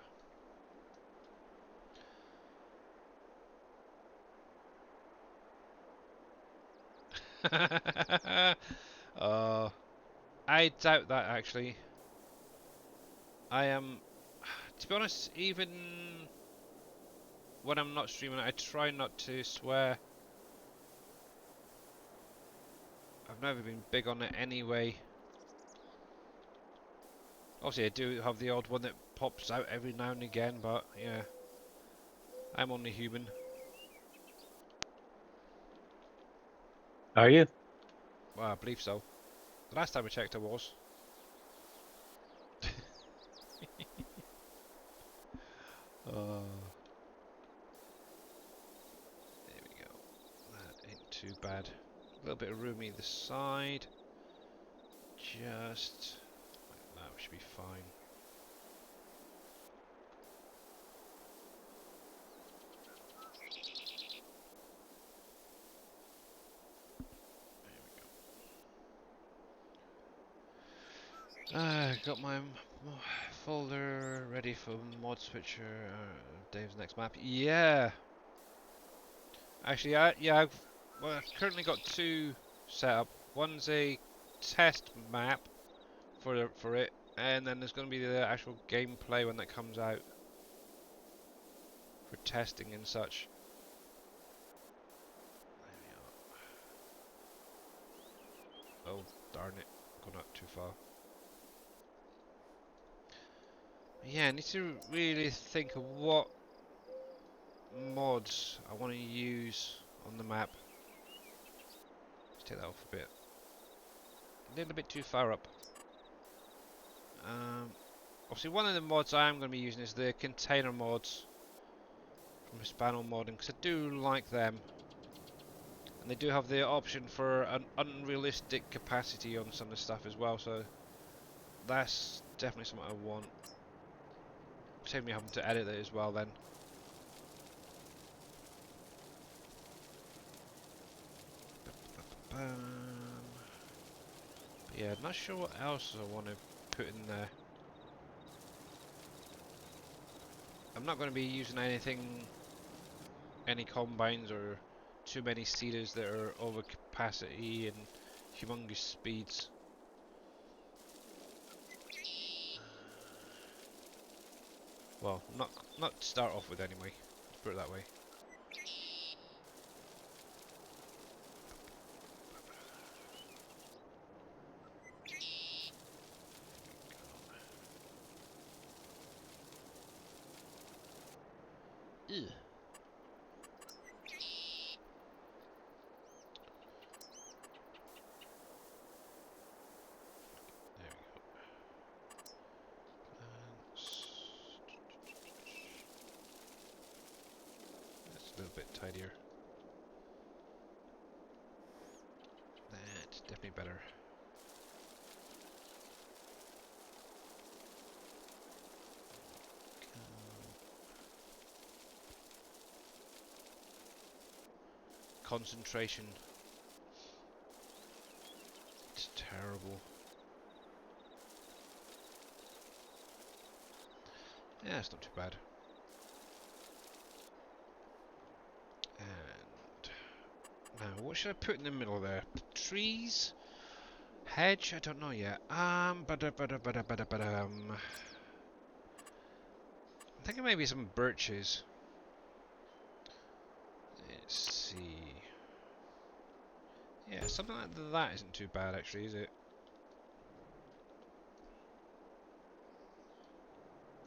I doubt that actually. I am, to be honest, even when I'm not streaming, I try not to swear. I've never been big on it anyway. Obviously, I do have the odd one that pops out every now and again, but yeah, I'm only human. Are you? Well, I believe so. The last time I checked, I was. There we go. That ain't too bad. A little bit of room either side. Just like that should be fine. Got my folder ready for mod switcher. Dave's next map. Yeah. Actually, I've currently got two set up. One's a test map for it, and then there's going to be the actual gameplay when that comes out for testing and such. There we are. Oh darn it! Gone up too far. Yeah, I need to really think of what mods I want to use on the map. Let's take that off a bit. A little bit too far up. Obviously, one of the mods I am going to be using is the container mods from Hispano Modding, because I do like them. And they do have the option for an unrealistic capacity on some of the stuff as well, so that's definitely something I want. Save me having to edit it as well then. But yeah, not sure what else I want to put in there. I'm not going to be using any combines or too many seeders that are over capacity and humongous speeds. Well, not to start off with anyway. Let's put it that way. Ew. There we go. That's a little bit tidier. That's definitely better. Concentration. It's terrible. Yeah, it's not too bad. And now, what should I put in the middle there? Trees? Hedge? I don't know yet. I'm thinking maybe some birches. Let's see. Yeah, something like that isn't too bad actually, is it?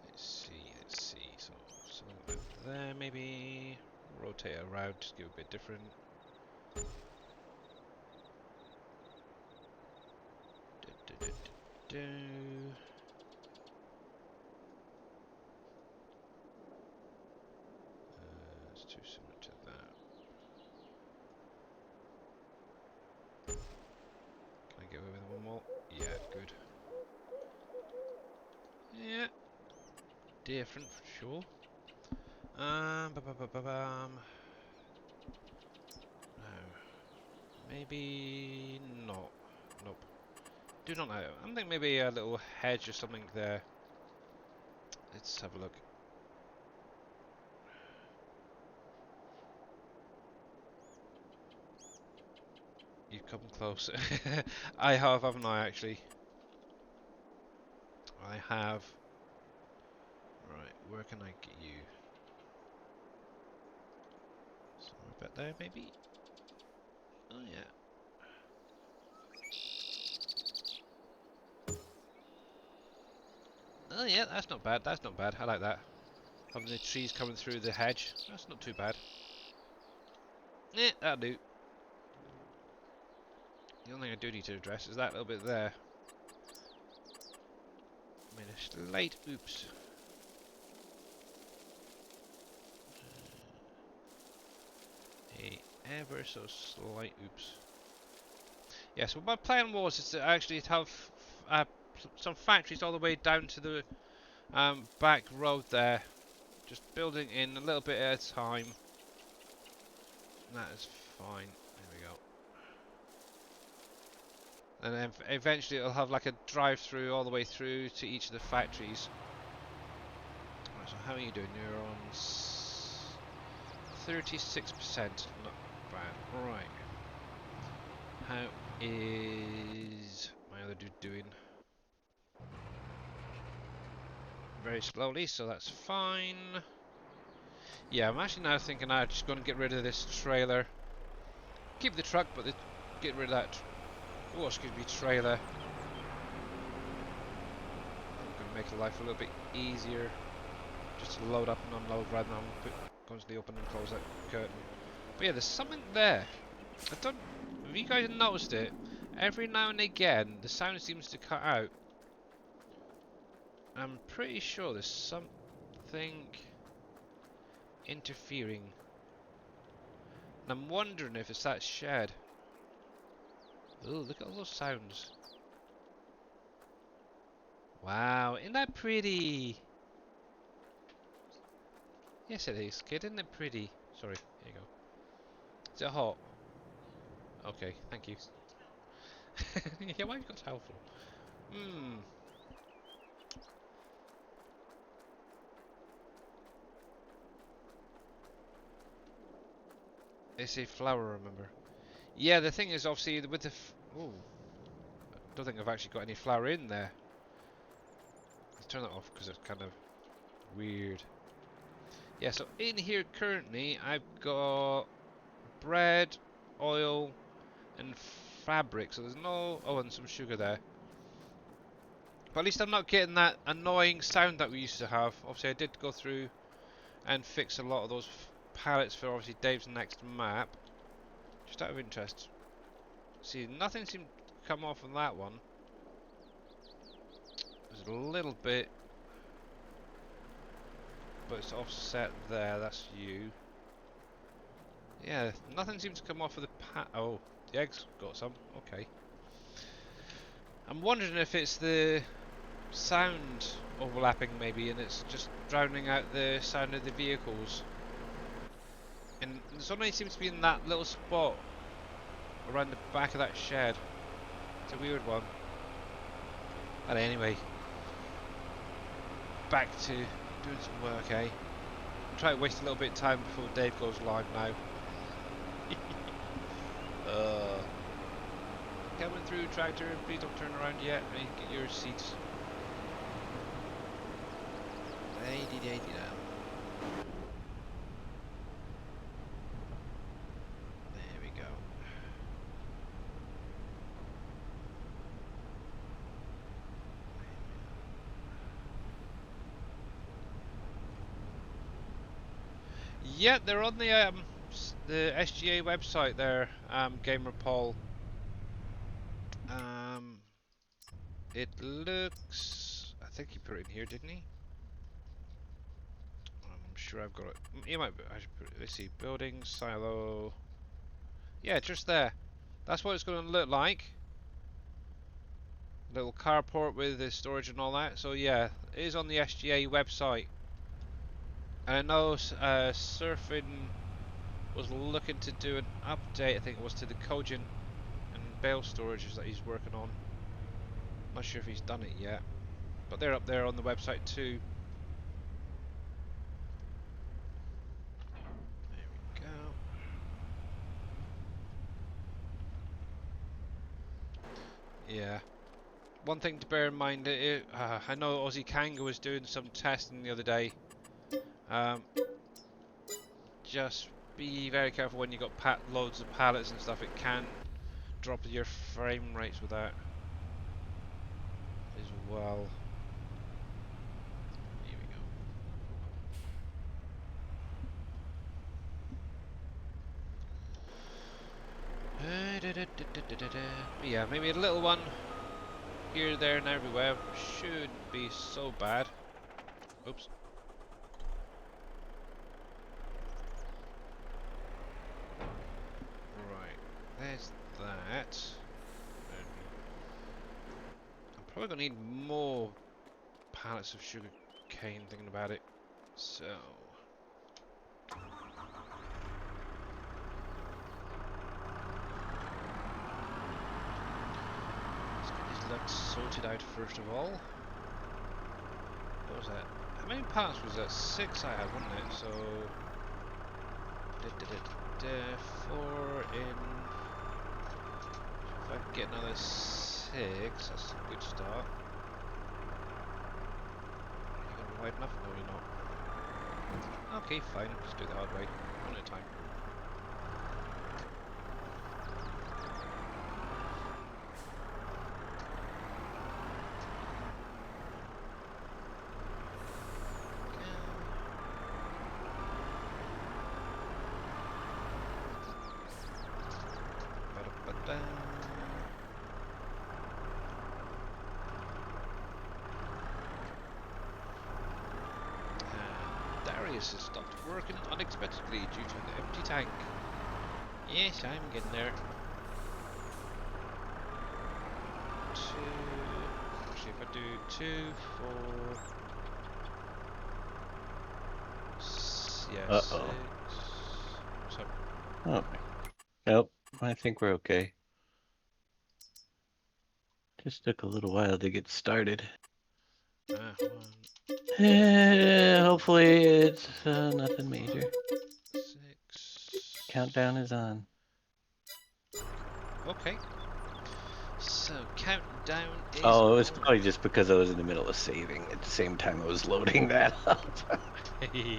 Let's see. So, something like there maybe. Rotate it around, just give it a bit different. It's too similar to that. Can I get away with one more? Yeah, good. Yeah, different for sure. No, maybe not. Nope. Do not know. I'm thinking maybe a little hedge or something there. Let's have a look. You've come close. I have, haven't I, actually? I have. Right, where can I get you? Somewhere about there, maybe? Oh, yeah. Oh, yeah, that's not bad. That's not bad. I like that. Having the trees coming through the hedge. That's not too bad. Yeah, that'll do. The only thing I do need to address is that little bit there. Made a slight oops. A ever so slight oops. Yeah, so my plan was is to actually have some factories all the way down to the back road there. Just building in a little bit at a time. That is fine. There we go. And then eventually it'll have like a drive-through all the way through to each of the factories. Right, so how are you doing? You're on 36%. Not bad. Right. How is my other dude doing? Very slowly, so that's fine. Yeah, I'm actually now thinking I'm just going to get rid of this trailer. Keep the truck, but get rid of that. Oh, excuse me, trailer. I'm going to make life a little bit easier. Just to load up and unload rather than constantly open and close that curtain. But yeah, there's something there. I don't. Have you guys noticed it? Every now and again, the sound seems to cut out. I'm pretty sure there's something interfering. And I'm wondering if it's that shed. Oh, look at all those sounds. Wow, isn't that pretty? Yes it is, kid, isn't it pretty? Sorry, here you go. Is it hot? Okay, thank you. Yeah, why have you got towel for? Hmm. It's a flower, remember? Yeah, the thing is, obviously, with the... Oh. I don't think I've actually got any flour in there. Let's turn that off, because it's kind of weird. Yeah, so in here currently, I've got bread, oil, and fabric. So there's no... Oh, and some sugar there. But at least I'm not getting that annoying sound that we used to have. Obviously, I did go through and fix a lot of those pallets for obviously Dave's next map. Just out of interest. See, nothing seemed to come off on that one. There's a little bit, but it's offset there. That's you. Yeah, nothing seems to come off of the oh, the eggs got some. Okay. I'm wondering if it's the sound overlapping maybe, and it's just drowning out the sound of the vehicles. And it only seems to be in that little spot around the back of that shed. It's a weird one. But anyway, back to doing some work, eh? I'm trying to waste a little bit of time before Dave goes live now. Coming through, tractor, please don't turn around yet. Get your seats. There we go. Yeah, they're on the SGA website there, Gamer Paul. It looks, I think he put it in here, didn't he? I'm sure I've got it. You might. I should put it. Let's see. Building silo. Yeah, just there. That's what it's going to look like. Little carport with the storage and all that. So yeah, it is on the SGA website. And I know Surfing was looking to do an update. I think it was to the Cogent and bale storages that he's working on. Not sure if he's done it yet, but they're up there on the website too. There we go. Yeah. One thing to bear in mind, I know Aussie Kanga was doing some testing the other day. Just be very careful when you got loads of pallets and stuff. It can drop your frame rates with that as well. Here we go. Yeah, maybe a little one here, there, and everywhere shouldn't be so bad. Oops. There's that. I'm probably going to need more pallets of sugar cane thinking about it. So. Let's get these lots sorted out first of all. What was that? How many pallets was that? 6 I had, wasn't it? So. 4 in. If I can get another 6, that's a good start. You gonna wide enough? No, you're not. Okay, fine. Just do it the hard way. One at a time. Has stopped working unexpectedly due to the empty tank. Yes, I'm getting there. 2. Actually, if I do 2, 4. Yeah, 6. What's up? Oh, nope. I think we're okay. Just took a little while to get started. 1. Hopefully it's nothing major. 6. Countdown is on. Okay. So countdown is Oh, it was on. probably just because I was in the middle of saving at the same time I was loading that up. Probably.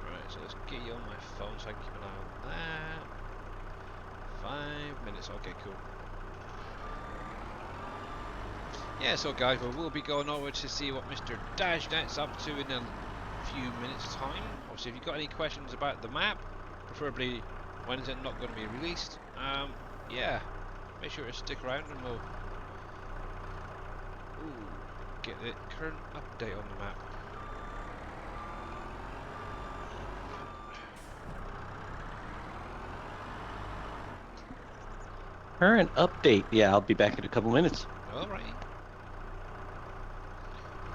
Right, so let's get you on my phone so I can keep an eye on that. 5 minutes. Okay, cool. Yeah, so guys, we'll be going over to see what Mr. Dashnet's up to in a few minutes' time. Obviously, if you've got any questions about the map, preferably when is it not going to be released, yeah, make sure to stick around and we'll get the current update on the map. Current update. Yeah, I'll be back in a couple minutes. Alright.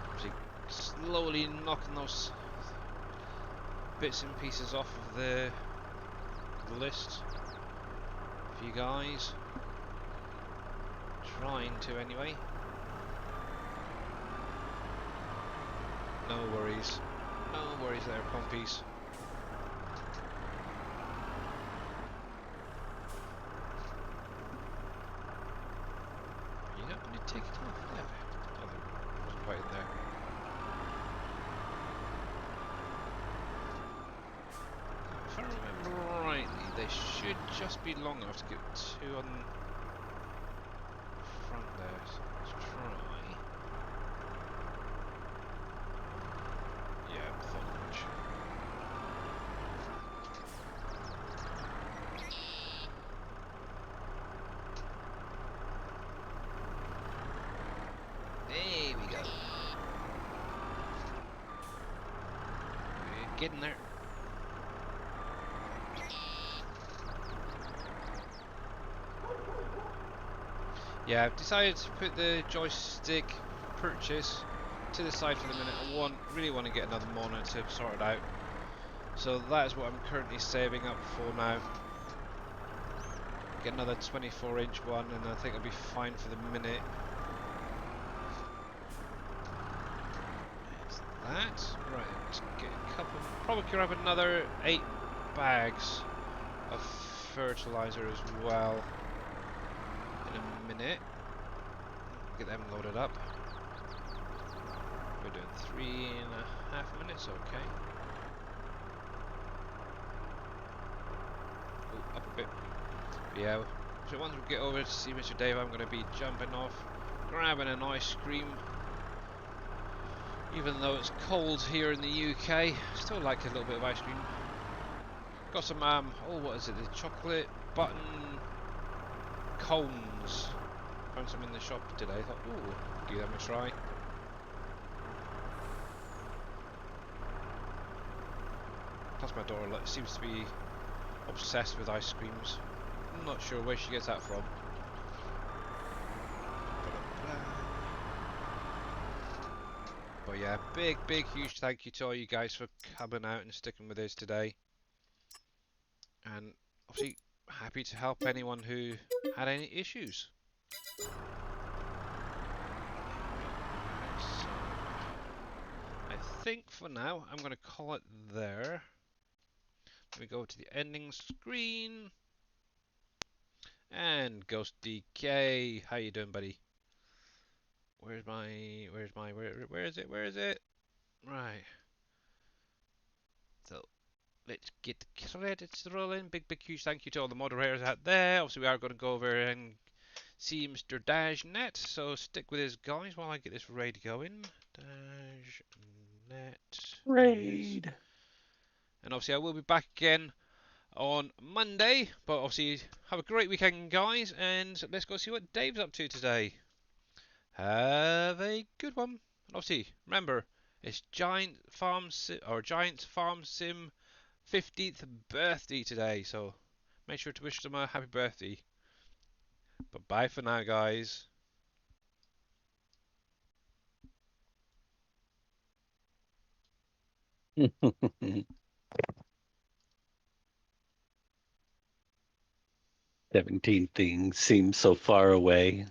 Obviously, slowly knocking those bits and pieces off of the list for you guys. Trying to, anyway. No worries. No worries there, pumpies. You're not going to take it off there? Oh, there wasn't quite in there. If I remember rightly, they should just be long enough to get two on the front there. So let's try. Yeah, thought much. There we go. We're getting there. Yeah, I've decided to put the joystick purchase to the side for the minute. I really want to get another monitor sorted out. So that is what I'm currently saving up for now. Get another 24-inch one and I think I'll be fine for the minute. Is that? Right, let's get a couple. Probably grab another 8 bags of fertilizer as well in a minute. Get them loaded up. We're doing 3.5 minutes, okay. Oh, up a bit. Yeah, so once we get over to see Mr. Dave, I'm going to be jumping off, grabbing an ice cream. Even though it's cold here in the UK, still like a little bit of ice cream. Got some, oh, what is it? The chocolate button cones. Found some in the shop today. Thought, ooh, give them a try. Plus, my daughter seems to be obsessed with ice creams. I'm not sure where she gets that from. But yeah, big, huge thank you to all you guys for coming out and sticking with us today. And obviously, happy to help anyone who had any issues. So, I think for now, I'm going to call it there. Let me go to the ending screen. And Ghost DK, how you doing, buddy? Where is it? Right. So, let's get the credits rolling. Big, huge thank you to all the moderators out there. Obviously, we are going to go over and see Mr. Dashnet, so stick with us, guys, while I get this raid going. Dashnet. Raid. And obviously, I will be back again on Monday. But obviously, have a great weekend, guys, and let's go see what Dave's up to today. Have a good one. And obviously, remember, it's Giants Farm Sim 50th birthday today, so make sure to wish them a happy birthday. But bye for now, guys. "17 things seem so far away."